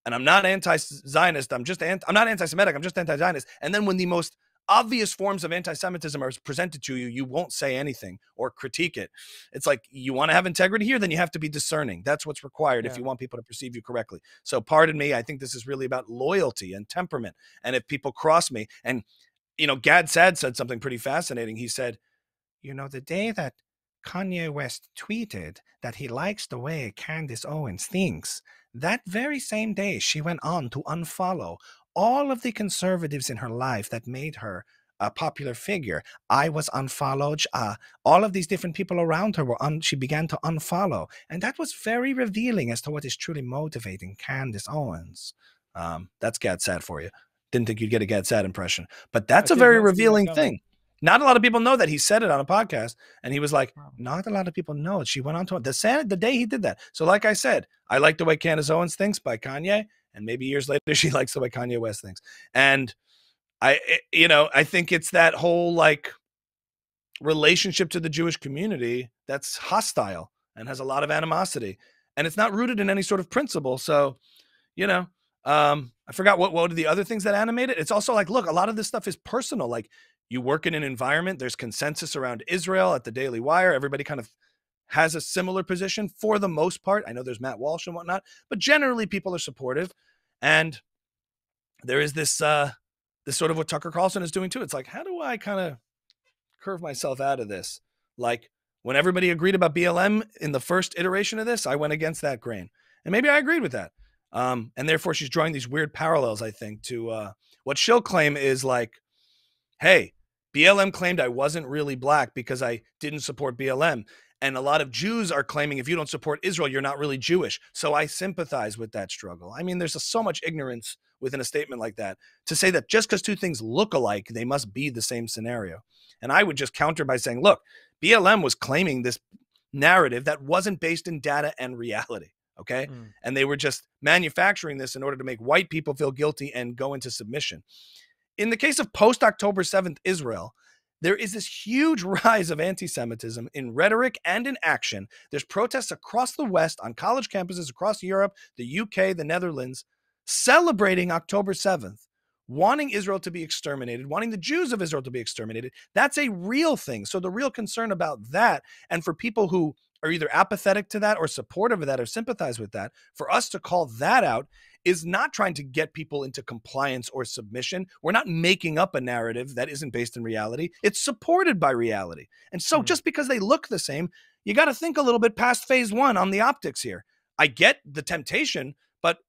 and I'm not anti-Zionist. I'm not anti-Semitic. I'm just anti-Zionist. And then when the most obvious forms of anti-Semitism are presented to you, you won't say anything or critique it. It's like, you want to have integrity here, then you have to be discerning. That's what's required if you want people to perceive you correctly. So pardon me, I think this is really about loyalty and temperament. And if people cross me, and, you know, Gad Saad said something pretty fascinating. He said, you know, the day that Kanye West tweeted that he likes the way Candace Owens thinks, that very same day she went on to unfollow all of the conservatives in her life that made her a popular figure. I was unfollowed. All of these different people around her she began to unfollow. And that was very revealing as to what is truly motivating Candace Owens. That's Gad Saad for you. Didn't think you'd get a Gad Saad impression, but that's a very revealing thing. Not a lot of people know that. He said it on a podcast and he was like, not a lot of people know it. She went on to the day he did that. So like I said, I like the way Candace Owens thinks by Kanye. And maybe years later, she likes the way Kanye West thinks. And I think it's that whole like relationship to the Jewish community that's hostile and has a lot of animosity. And it's not rooted in any sort of principle. So, you know, I forgot what are the other things that animate it. It's also like, look, a lot of this stuff is personal. Like you work in an environment, there's consensus around Israel at the Daily Wire. Everybody kind of has a similar position for the most part. I know there's Matt Walsh and whatnot, but generally people are supportive. And there is this sort of what Tucker Carlson is doing too. It's like, how do I kind of curve myself out of this? Like when everybody agreed about BLM in the first iteration of this, I went against that grain. And maybe I agreed with that. And therefore she's drawing these weird parallels, I think, to what she'll claim is like, hey, BLM claimed I wasn't really black because I didn't support BLM. And a lot of Jews are claiming if you don't support Israel, you're not really Jewish. So I sympathize with that struggle. I mean, there's so much ignorance within a statement like that to say that just because two things look alike, they must be the same scenario. And I would just counter by saying, look, BLM was claiming this narrative that wasn't based in data and reality. Okay. And they were just manufacturing this in order to make white people feel guilty and go into submission. In the case of post-October 7th Israel, there is this huge rise of anti-Semitism in rhetoric and in action. There's protests across the West on college campuses across Europe, the UK, the Netherlands, celebrating October 7th, wanting Israel to be exterminated, wanting the Jews of Israel to be exterminated. That's a real thing. So the real concern about that, and for people who are either apathetic to that or supportive of that or sympathize with that, for us to call that out is not trying to get people into compliance or submission. We're not making up a narrative that isn't based in reality. It's supported by reality. And so just because they look the same, you got to think a little bit past phase one on the optics here. I get the temptation, but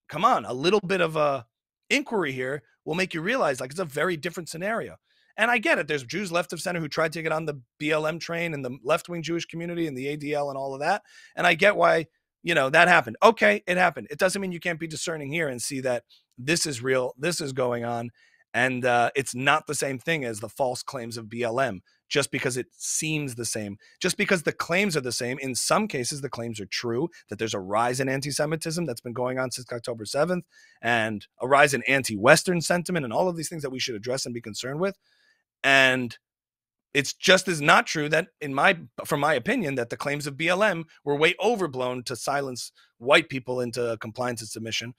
come on, a little bit of a inquiry here will make you realize like it's a very different scenario. And I get it. There's Jews left of center who tried to get on the BLM train and the left-wing Jewish community and the ADL and all of that. And I get why, you know, that happened. Okay, it happened. It doesn't mean you can't be discerning here and see that this is real. This is going on. And it's not the same thing as the false claims of BLM, just because it seems the same, just because the claims are the same. In some cases, the claims are true, that there's a rise in anti-Semitism that's been going on since October 7th, and a rise in anti-Western sentiment, and all of these things that we should address and be concerned with. And it's just as not true that, from my opinion, that the claims of BLM were way overblown to silence white people into compliance and submission.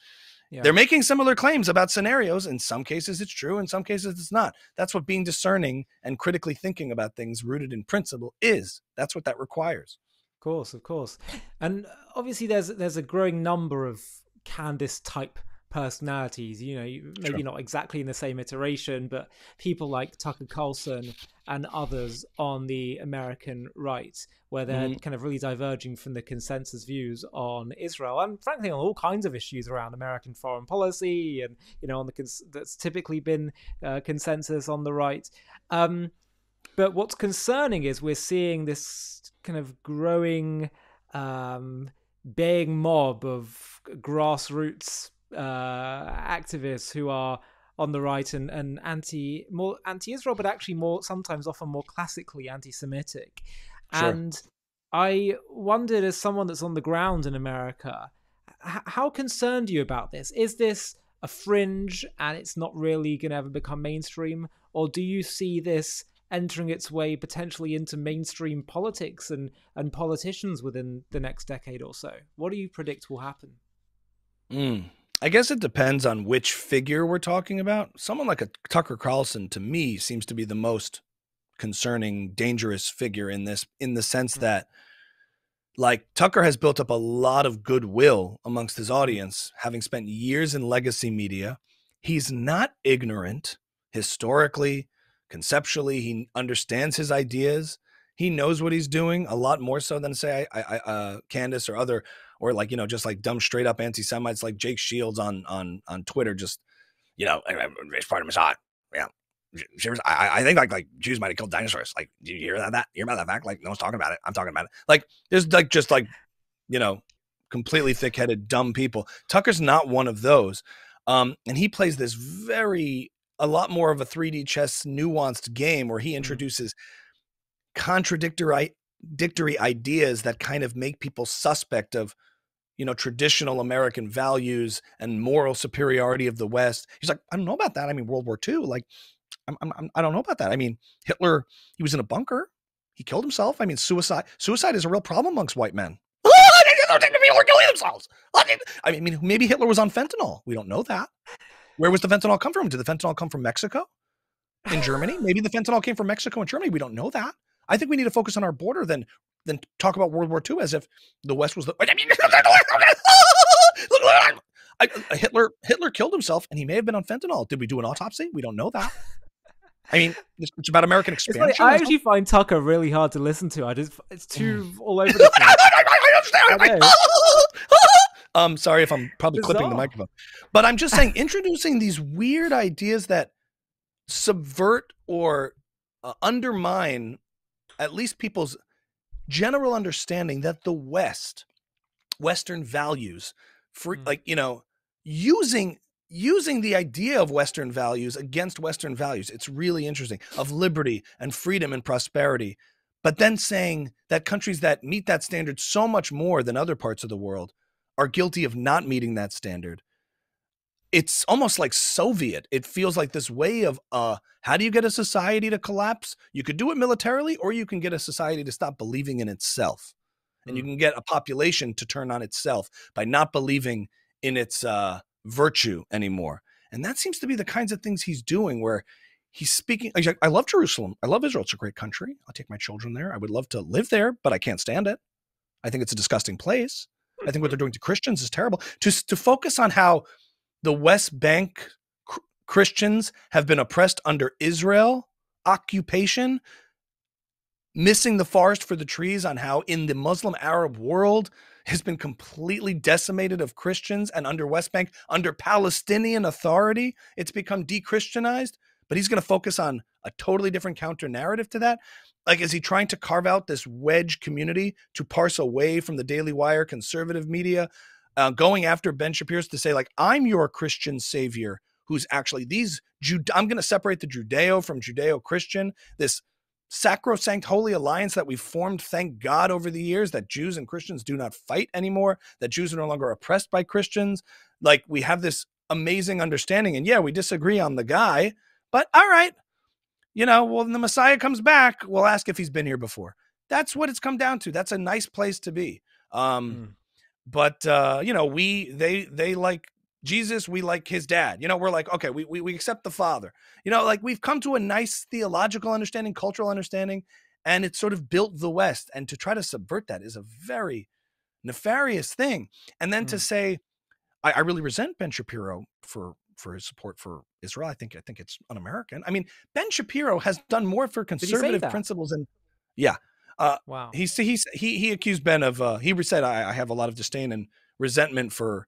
Yeah. They're making similar claims about scenarios. In some cases, it's true. In some cases, it's not. That's what being discerning and critically thinking about things rooted in principle is. That's what that requires. Of course. And obviously, there's a growing number of Candace type personalities, maybe not exactly in the same iteration, but people like Tucker Carlson and others on the American right, where they're kind of really diverging from the consensus views on Israel and frankly on all kinds of issues around American foreign policy and on that's typically been consensus on the right. But what's concerning is we're seeing this kind of growing baying mob of grassroots activists who are on the right and more anti-Israel, but actually often more classically anti-Semitic. Sure. And I wondered, as someone that's on the ground in America, how concerned are you about this? Is this a fringe and it's not really going to ever become mainstream, or do you see this entering its way potentially into mainstream politics and politicians within the next decade or so? What do you predict will happen? I guess it depends on which figure we're talking about. Someone like a Tucker Carlson, to me, seems to be the most concerning, dangerous figure in this, in the sense that, like, Tucker has built up a lot of goodwill amongst his audience, having spent years in legacy media. He's not ignorant historically, conceptually. He understands his ideas. He knows what he's doing a lot more so than, say, Candace or other, or like, just like dumb, straight up anti-Semites like Jake Shields on Twitter, just, it's part of Mossad. Yeah. I think like Jews might have killed dinosaurs. Like, do you hear that? You hear about that fact? Like, no one's talking about it. I'm talking about it. Like, there's like, just like, completely thick-headed, dumb people. Tucker's not one of those. And he plays this a lot more of a 3D chess nuanced game where he introduces contradictory ideas that kind of make people suspect of, traditional American values and moral superiority of the West. He's like, I don't know about that. I mean, World War II, like, I don't know about that. I mean, Hitler, he was in a bunker. He killed himself. I mean, suicide is a real problem amongst white men. People are killing themselves. I mean, maybe Hitler was on fentanyl. We don't know that. Where was the fentanyl come from? Did the fentanyl come from Mexico? In Germany? Maybe the fentanyl came from Mexico and Germany. We don't know that. I think we need to focus on our border than talk about World War II as if the West was the. Hitler killed himself, and he may have been on fentanyl. Did we do an autopsy? We don't know that. I mean, it's about American expansion. It's funny, I actually find Tucker really hard to listen to. It's too all over the place. Sorry if I'm probably clipping the microphone, but I'm just saying, introducing these weird ideas that subvert or undermine at least people's general understanding that the Western values, using the idea of Western values against Western values. It's really interesting, of liberty and freedom and prosperity, but then saying that countries that meet that standard so much more than other parts of the world are guilty of not meeting that standard. It's almost like Soviet. It feels like this way of, how do you get a society to collapse? You could do it militarily, or you can get a society to stop believing in itself. And you can get a population to turn on itself by not believing in its virtue anymore. And that seems to be the kinds of things he's doing, where he's speaking. I love Jerusalem. I love Israel. It's a great country. I'll take my children there. I would love to live there, but I can't stand it. I think it's a disgusting place. I think what they're doing to Christians is terrible. To focus on how the West Bank Christians have been oppressed under Israel occupation, missing the forest for the trees on how in the Muslim Arab world has been completely decimated of Christians, and under West Bank, under Palestinian authority, it's become de-Christianized. But he's going to focus on a totally different counter narrative to that. Like, is he trying to carve out this wedge community to parse away from the Daily Wire conservative media, going after Ben Shapiro's to say, like, I'm your Christian savior who's actually I'm going to separate the Judeo from Judeo-Christian, this sacrosanct holy alliance that we've formed, thank God, over the years, that Jews and Christians do not fight anymore, that Jews are no longer oppressed by Christians. Like, we have this amazing understanding. And yeah, we disagree on the guy, but all right, well, when the Messiah comes back, we'll ask if he's been here before. That's what it's come down to. That's a nice place to be. But they like Jesus, we like his dad. We're like, okay, we accept the Father. Like, we've come to a nice theological understanding, cultural understanding, and it's sort of built the West. And to try to subvert that is a very nefarious thing. And then to say, I really resent Ben Shapiro for his support for Israel. I think it's un-American. I mean, Ben Shapiro has done more for conservative principles and wow. He accused Ben of he said, I have a lot of disdain and resentment for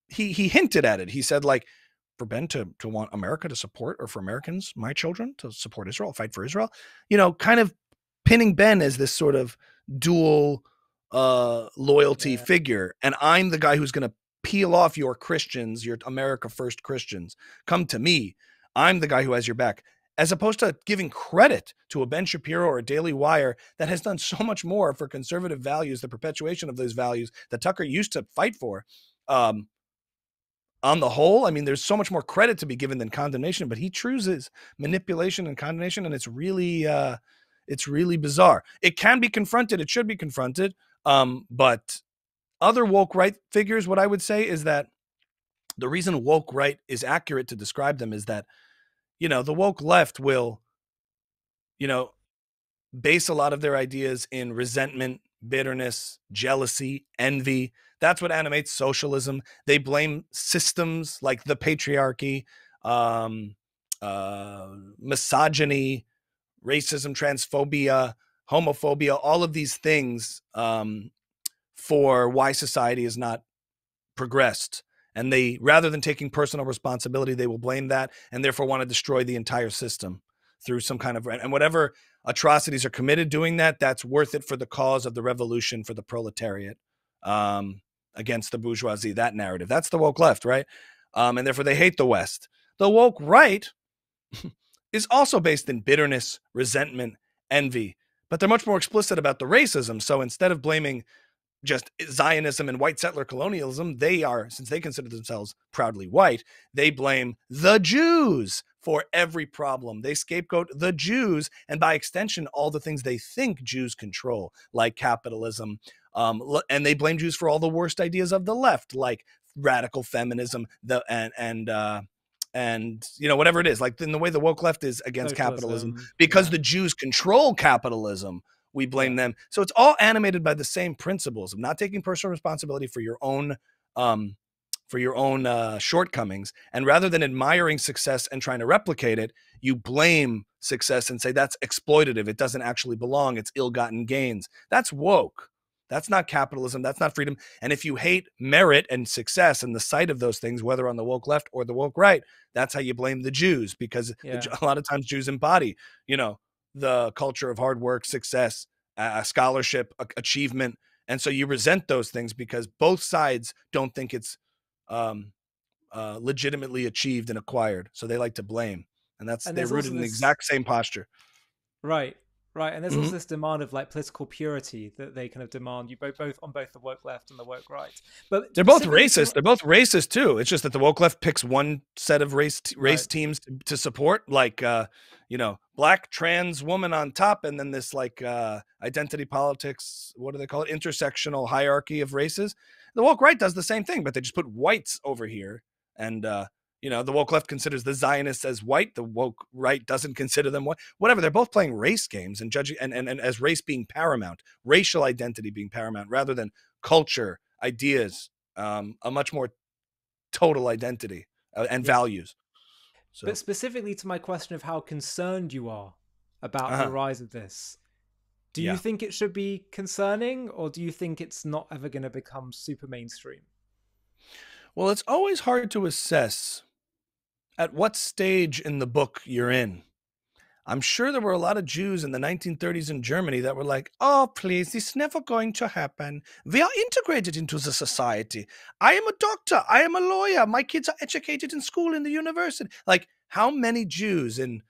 he hinted at it. He said, like, for Ben to want America to support, or for Americans, my children, to support Israel, fight for Israel, kind of pinning Ben as this sort of dual loyalty figure. And I'm the guy who's going to peel off your Christians, your America First Christians. Come to me. I'm the guy who has your back. As opposed to giving credit to a Ben Shapiro or a Daily Wire that has done so much more for conservative values, the perpetuation of those values that Tucker used to fight for. On the whole, I mean, there's so much more credit to be given than condemnation, but he chooses manipulation and condemnation, and it's really bizarre. It can be confronted. It should be confronted. But other woke right figures, what I would say is that the reason woke right is accurate to describe them is that, the woke left will, base a lot of their ideas in resentment, bitterness, jealousy, envy. That's what animates socialism. They blame systems like the patriarchy, misogyny, racism, transphobia, homophobia, all of these things for why society is not progressed. And they, rather than taking personal responsibility, they will blame that and therefore want to destroy the entire system through some kind of, and whatever atrocities are committed doing that, that's worth it for the cause of the revolution, for the proletariat, against the bourgeoisie, that narrative. That's the woke left, right? And therefore they hate the West. The woke right is also based in bitterness, resentment, envy, but they're much more explicit about the racism. So instead of blaming just Zionism and white settler colonialism, they are, since they consider themselves proudly white, they blame the Jews for every problem. They scapegoat the Jews, and by extension, all the things they think Jews control, like capitalism. And they blame Jews for all the worst ideas of the left, like radical feminism, and whatever it is, like in the way the woke left is against capitalism, because the Jews control capitalism. We blame them. So it's all animated by the same principles of not taking personal responsibility for your own shortcomings. And rather than admiring success and trying to replicate it, you blame success and say that's exploitative. It doesn't actually belong. It's ill-gotten gains. That's woke. That's not capitalism. That's not freedom. And if you hate merit and success and the sight of those things, whether on the woke left or the woke right, that's how you blame the Jews, because a lot of times Jews embody, the culture of hard work, success, scholarship, achievement. And so you resent those things because both sides don't think it's legitimately achieved and acquired. So they like to blame. And they're rooted in the exact same posture. Right. And there's also this demand of like political purity that they kind of demand you both on both the woke left and the woke right. But they're both racist. They're both racist too. It's just that the woke left picks one set of race teams to support, like black trans woman on top, and then this like identity politics. What do they call it? Intersectional hierarchy of races. The woke right does the same thing, but they just put whites over here, and the woke left considers the Zionists as white. The woke right doesn't consider them white. Whatever. They're both playing race games and judging and as race being paramount, racial identity being paramount, rather than culture, ideas, a much more total identity and values. So. But specifically to my question of how concerned you are about the rise of this, do you think it should be concerning, or do you think it's not ever going to become super mainstream? Well, it's always hard to assess at what stage in the book you're in. I'm sure there were a lot of Jews in the 1930s in Germany that were like, oh, please, this is never going to happen. We are integrated into the society. I am a doctor. I am a lawyer. My kids are educated in school, in the university. Like, how many Jews in,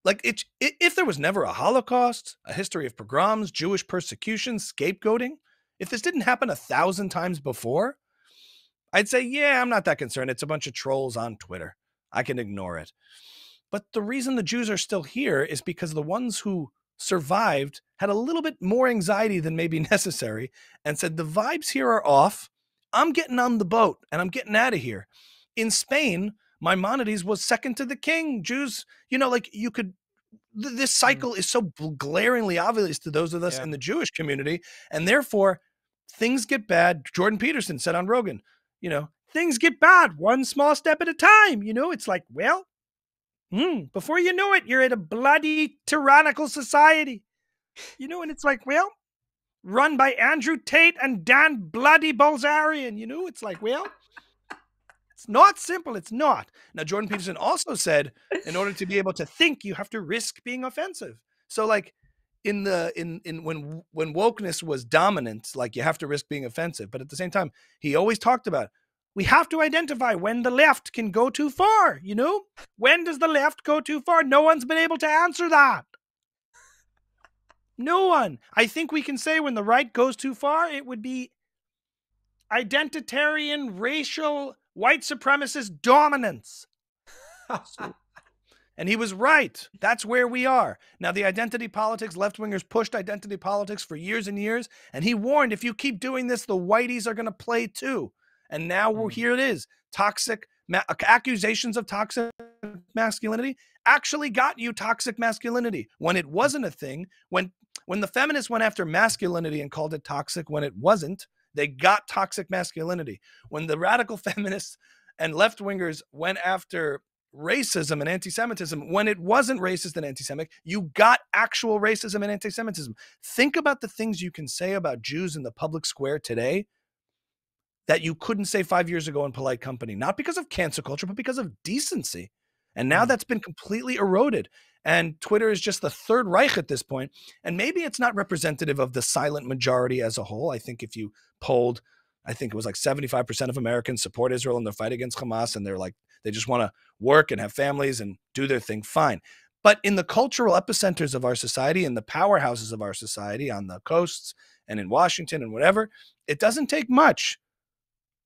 like, if there was never a Holocaust, a history of pogroms, Jewish persecution, scapegoating, if this didn't happen 1,000 times before, I'd say, yeah, I'm not that concerned. It's a bunch of trolls on Twitter. I can ignore it. But the reason the Jews are still here is because the ones who survived had a little bit more anxiety than maybe necessary and said, the vibes here are off. I'm getting on the boat and I'm getting out of here. In Spain, Maimonides was second to the king. Jews, like you could, this cycle is so glaringly obvious to those of us in the Jewish community. And therefore, things get bad. Jordan Peterson said on Rogan, things get bad one small step at a time. It's like, well, before you know it, you're in a bloody tyrannical society. And it's like, well, run by Andrew Tate and Dan Bloody Bolzarian. It's like, well, it's not simple. It's not. Now, Jordan Peterson also said, in order to be able to think, you have to risk being offensive. So, like, when wokeness was dominant, like, you have to risk being offensive. But at the same time, he always talked about, we have to identify when the left can go too far. When does the left go too far? No one's been able to answer that. No one. I think we can say when the right goes too far, it would be identitarian, racial, white supremacist dominance. And he was right. That's where we are. Now, the identity politics, left-wingers pushed identity politics for years and years. And he warned, if you keep doing this, the whiteys are going to play too. And now here it is. Toxic accusations of toxic masculinity actually got you toxic masculinity when it wasn't a thing. When the feminists went after masculinity and called it toxic when it wasn't, they got toxic masculinity. When the radical feminists and left-wingers went after racism and anti-Semitism, when it wasn't racist and anti-Semitic, you got actual racism and anti-Semitism. Think about the things you can say about Jews in the public square today that you couldn't say 5 years ago in polite company, not because of cancel culture, but because of decency. And now that's been completely eroded. And Twitter is just the Third Reich at this point. And maybe it's not representative of the silent majority as a whole. I think if you polled, I think it was like 75% of Americans support Israel in their fight against Hamas. And they're like, they just want to work and have families and do their thing. Fine. But in the cultural epicenters of our society, in the powerhouses of our society, on the coasts and in Washington and whatever, it doesn't take much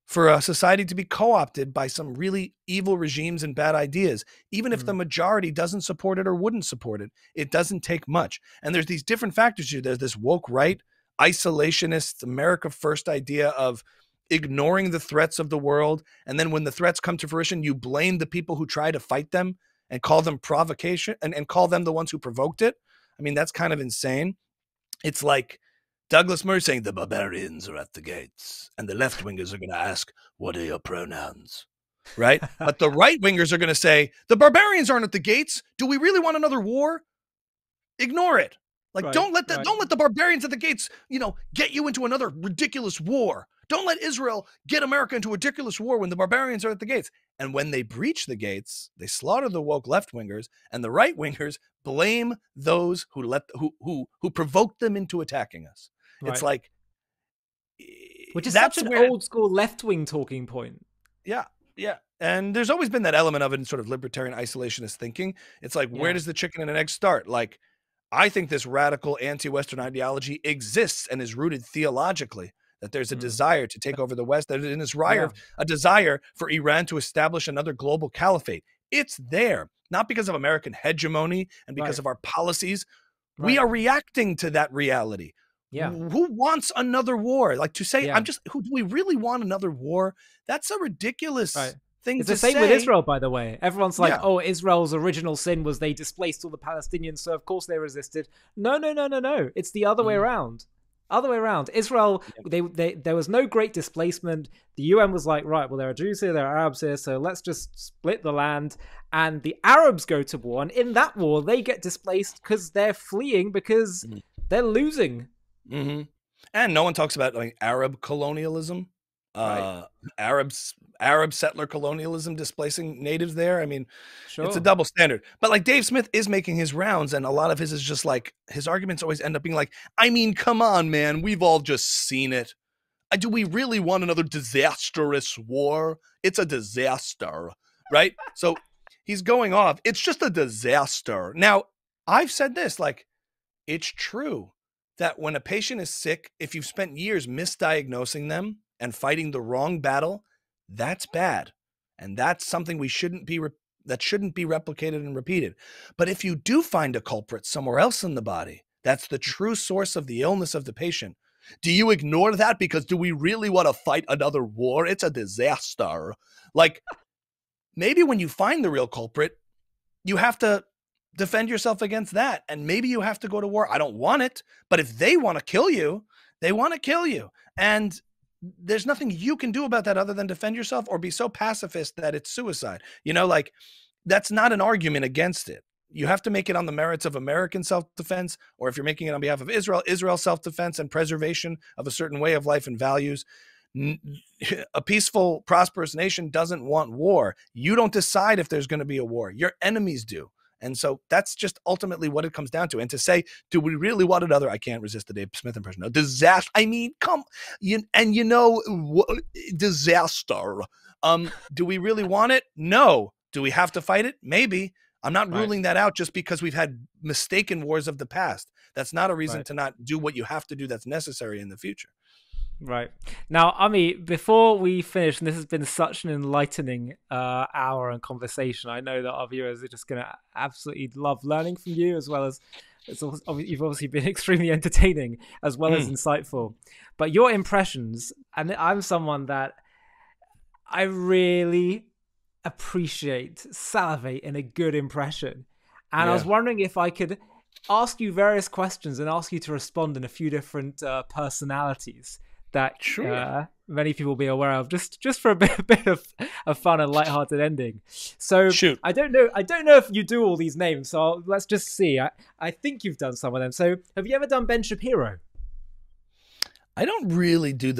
for a society to be co-opted by some really evil regimes and bad ideas. Even if the majority doesn't support it or wouldn't support it, it doesn't take much. And there's these different factors here. There's this woke right, isolationist, America first idea of ignoring the threats of the world. And then when the threats come to fruition, you blame the people who try to fight them and call them provocation and call them the ones who provoked it. I mean, that's kind of insane. It's like Douglas Murray saying the barbarians are at the gates and the left wingers are going to ask, what are your pronouns? Right. But the right wingers are going to say the barbarians aren't at the gates. Do we really want another war? Ignore it. Like, don't let the barbarians at the gates, get you into another ridiculous war. Don't let Israel get America into a ridiculous war when the barbarians are at the gates. And when they breach the gates, they slaughter the woke left wingers, and the right wingers blame those who provoked them into attacking us. Right. It's like, which is such an old school left wing talking point. Yeah. Yeah. And there's always been that element of it in sort of libertarian isolationist thinking. It's like, where does the chicken and an egg start? Like, I think this radical anti-Western ideology exists and is rooted theologically, that there's a desire to take over the West, that in this a desire for Iran to establish another global caliphate. It's there, not because of American hegemony and because of our policies. We are reacting to that reality. Yeah. Who wants another war? Like, to say, who do we really want another war? That's a ridiculous thing to say. It's the same with Israel, by the way. Everyone's like, oh, Israel's original sin was they displaced all the Palestinians, so of course they resisted. No. It's the other way around. Other way around. Israel, there was no great displacement. The UN was like, right, well, there are Jews here, there are Arabs here, so let's just split the land. And the Arabs go to war, and in that war, they get displaced because they're fleeing because they're losing. Mm-hmm. And no one talks about like Arab colonialism Right. Arab settler colonialism displacing natives there. I mean, it's a Sure. double standard. But like Dave Smith is making his rounds, and a lot of his is just like his arguments always end up being like, I mean, come on, man, we've all just seen it. Do we really want another disastrous war? It's a disaster, right? So he's going off. It's just a disaster. Now, I've said this, like, it's true that when a patient is sick, if you've spent years misdiagnosing them and fighting the wrong battle, that's bad. And that's something that shouldn't be replicated and repeated. But if you do find a culprit somewhere else in the body, that's the true source of the illness of the patient. Do you ignore that because do we really want to fight another war? It's a disaster. Like, maybe when you find the real culprit, you have to defend yourself against that. And maybe you have to go to war. I don't want it, but if they want to kill you, they want to kill you. And there's nothing you can do about that other than defend yourself or be so pacifist that it's suicide. You know, like, that's not an argument against it. You have to make it on the merits of American self-defense, or if you're making it on behalf of Israel self-defense and preservation of a certain way of life and values. A peaceful, prosperous nation doesn't want war. You don't decide if there's going to be a war. Your enemies do. And so that's just ultimately what it comes down to. And to say, do we really want another? I can't resist the Dave Smith impression. No, disaster. I mean, disaster. Do we really want it? No. Do we have to fight it? Maybe. I'm not ruling that out just because we've had mistaken wars of the past. That's not a reason to not do what you have to do that's necessary in the future. Right. Now, Ami, before we finish, and this has been such an enlightening hour and conversation, I know that our viewers are just going to absolutely love learning from you, as well as you've obviously been extremely entertaining as well as insightful. But your impressions, and I'm someone that I really salivate in a good impression. And I was wondering if I could ask you various questions and ask you to respond in a few different personalities that many people will be aware of, just for a bit of fun and lighthearted ending. So I don't know if you do all these names, so let's just see. I think you've done some of them. So have you ever done Ben Shapiro? I don't really do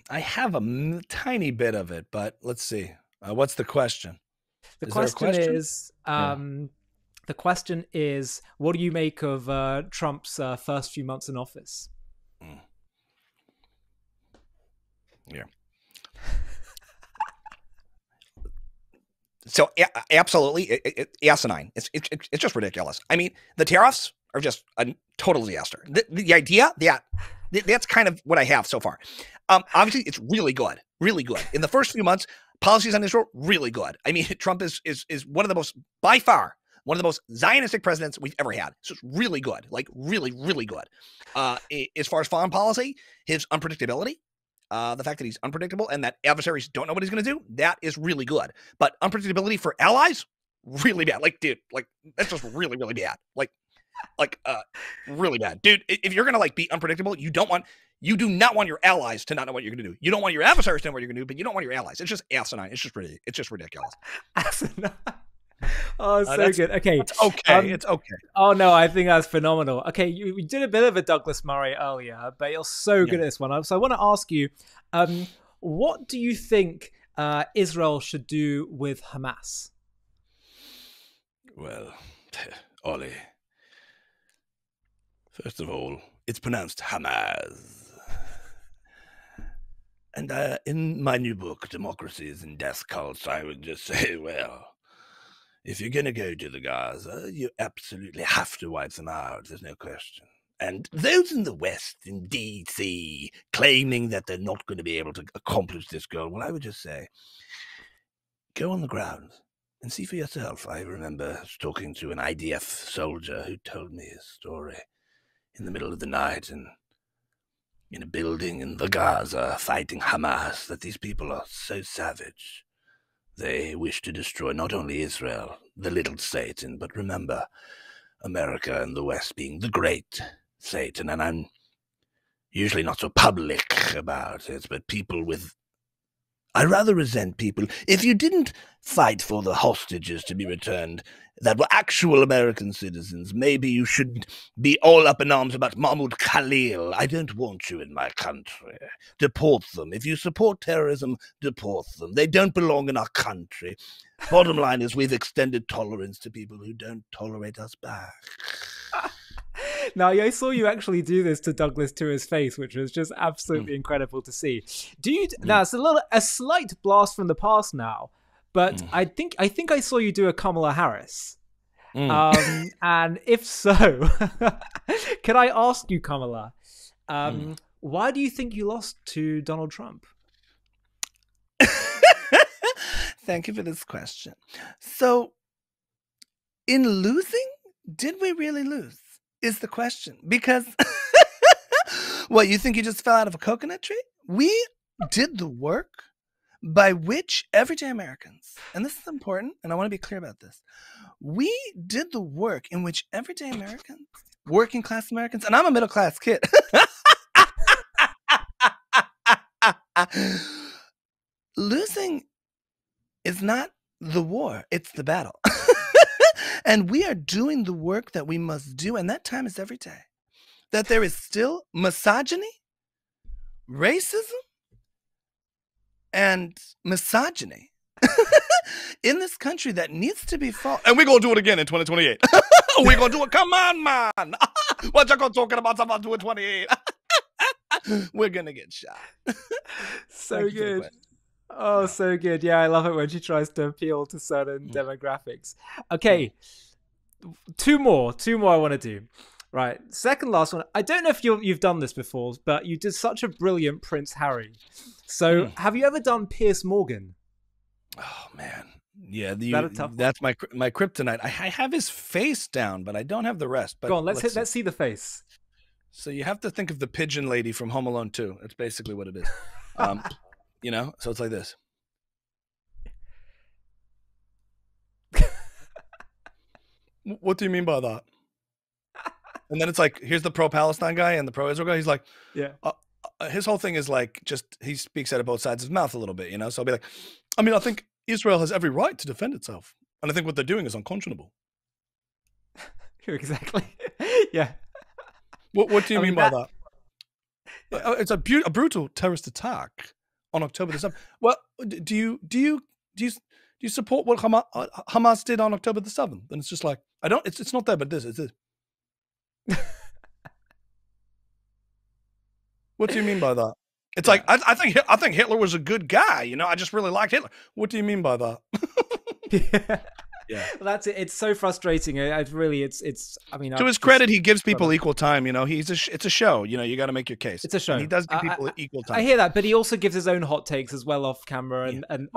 I have a tiny bit of it, but let's see. What's the question? The question is, what do you make of Trump's first few months in office? Yeah. So absolutely, asinine. It's just ridiculous. I mean, the tariffs are just a total disaster. The idea, that's kind of what I have so far. Obviously, it's really good, really good. In the first few months, policies on Israel, really good. I mean, Trump is one of the most, by far, one of the most Zionistic presidents we've ever had. So it's really good, like really, really good. As far as foreign policy, his unpredictability, the fact that he's unpredictable and that adversaries don't know what he's going to do, that is really good. But unpredictability for allies, really bad. Like, dude, like that's just really, really bad. Like really bad. Dude, if you're going to like be unpredictable, you do not want your allies to not know what you're going to do. You don't want your adversaries to know what you're going to do, but you don't want your allies. It's just asinine. It's just ridiculous. Asinine. Oh, so good. Okay. It's okay. It's okay. Oh, no, I think that's phenomenal. Okay, you did a bit of a Douglas Murray earlier, but you're so good at this one. So I want to ask you, what do you think Israel should do with Hamas? Well, Ollie, first of all, it's pronounced Hamas. And in my new book, Democracies and Death Cults, I would just say, well, if you're going to go to the Gaza, you absolutely have to wipe them out. There's no question. And those in the West, in D.C., claiming that they're not going to be able to accomplish this goal, well, I would just say, go on the ground and see for yourself. I remember talking to an IDF soldier who told me his story in the middle of the night and in a building in the Gaza fighting Hamas, that these people are so savage. They wish to destroy not only Israel, the little Satan, but remember, America and the West being the great Satan. And I'm usually not so public about it, but people with I rather resent people. If you didn't fight for the hostages to be returned that were actual American citizens, maybe you should be all up in arms about Mahmoud Khalil. I don't want you in my country. Deport them. If you support terrorism, deport them. They don't belong in our country. Bottom line is we've extended tolerance to people who don't tolerate us back. Now, I saw you actually do this to Douglas to his face, which was just absolutely incredible to see. Now it's a slight blast from the past now, but I think I saw you do a Kamala Harris. And if so, can I ask you, Kamala, why do you think you lost to Donald Trump? Thank you for this question. So, in losing, did we really lose? Is the question. Because, what, you think you just fell out of a coconut tree? We did the work by which everyday Americans, and this is important, and I want to be clear about this, we did the work in which everyday Americans, working class Americans, and I'm a middle class kid, losing is not the war, it's the battle. And we are doing the work that we must do, and that time is every day. That there is still misogyny, racism, and misogyny in this country that needs to be fought. And we're going to do it again in 2028. We're going to do it. Come on, man. What you going talking about? About doing 28. We're going to get shot. So good. Oh, so good. Yeah, I love it when she tries to appeal to certain demographics. Okay, two more I want to do. Right, second last one. I don't know if you've done this before, but you did such a brilliant Prince Harry. So have you ever done Piers Morgan? Oh, man. Yeah, that's my kryptonite. I have his face down, but I don't have the rest. But go on, let's see the face. So you have to think of the pigeon lady from Home Alone 2. That's basically what it is. You know, so it's like this. What do you mean by that? And then it's like, here's the pro-Palestine guy and the pro-Israel guy. He's like, yeah. His whole thing is like, he speaks out of both sides of his mouth a little bit, you know? So I'll be like, I mean, I think Israel has every right to defend itself. And I think what they're doing is unconscionable. Exactly. Yeah. What do you mean by that? It's a brutal terrorist attack on October the 7th. Well, do you support what Hamas did on October the 7th? And it's just like, I don't. It's not there, but it's this. What do you mean by that? It's like I think Hitler was a good guy. You know, I just really liked Hitler. What do you mean by that? Yeah. Well, that's it. It's so frustrating. It's. I mean, to his credit, he gives people equal time. You know, it's a show. You know, you got to make your case. It's a show. And he does give people equal time. I hear that, but he also gives his own hot takes as well off camera, and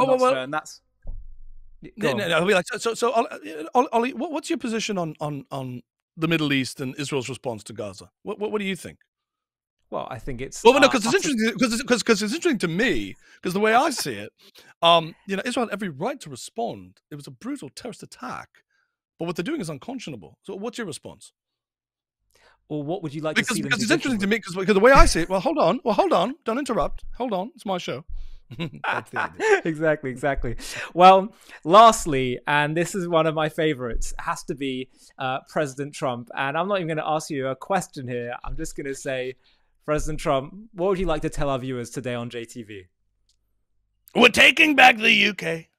that's. No, I'll be like, so Ollie, what's your position on the Middle East and Israel's response to Gaza? What do you think? Well, I think it's no, because it's interesting. Because it's interesting to me. Because the way I see it, you know, Israel had every right to respond. It was a brutal terrorist attack, but what they're doing is unconscionable. So, what's your response? Or what would you like to see? Because it's interesting to me. Because the way I see it, well, hold on, don't interrupt. Hold on, it's my show. That's the idea. Exactly. Well, lastly, and this is one of my favorites, has to be President Trump. And I'm not even going to ask you a question here. I'm just going to say, President Trump, what would you like to tell our viewers today on JTV? We're taking back the UK.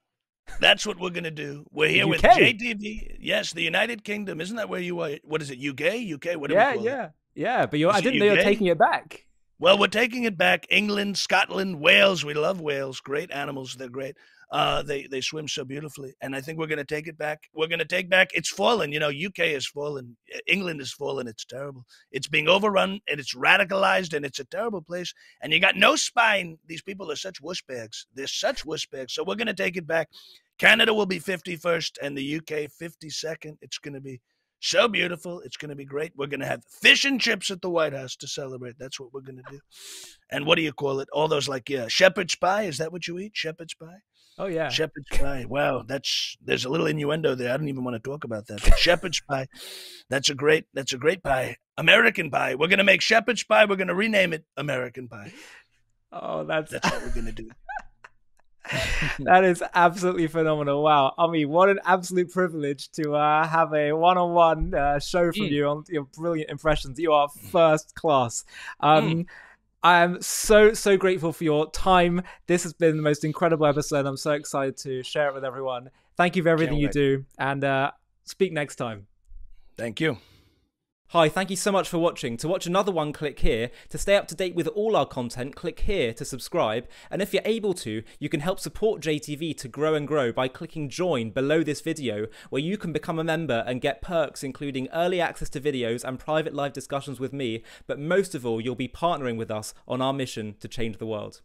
That's what we're going to do. We're here with JTV. Yes, the United Kingdom. Isn't that where you are? What is it, UK? What do we call it? Yeah. But I didn't know you were taking it back. Well, we're taking it back. England, Scotland, Wales. We love Wales. Great animals. They're great. They swim so beautifully. And I think we're going to take it back. We're going to take back. It's fallen. You know, UK has fallen. England has fallen. It's terrible. It's being overrun and it's radicalized and it's a terrible place. And you got no spine. These people are such wussbags. They're such wussbags. So we're going to take it back. Canada will be 51st and the UK 52nd. It's going to be so beautiful. It's going to be great. We're going to have fish and chips at the White House to celebrate. That's what we're going to do. And what do you call it? All those like shepherd's pie. Is that what you eat? Shepherd's pie? Oh, yeah. Shepherd's pie. Wow. There's a little innuendo there. I don't even want to talk about that. But shepherd's pie. That's a great pie. American pie. We're going to make shepherd's pie. We're going to rename it American pie. Oh, that's what we're going to do. That is absolutely phenomenal. Wow. I mean, what an absolute privilege to have a one-on-one show from you on your brilliant impressions. You are first class. I am so grateful for your time. This has been the most incredible episode. I'm so excited to share it with everyone. Thank you for everything you do, and speak next time. Thank you. Hi, thank you so much for watching. To watch another one, click here. To stay up to date with all our content, click here to subscribe. And if you're able to, you can help support JTV to grow and grow by clicking join below this video, where you can become a member and get perks including early access to videos and private live discussions with me. But most of all, you'll be partnering with us on our mission to change the world.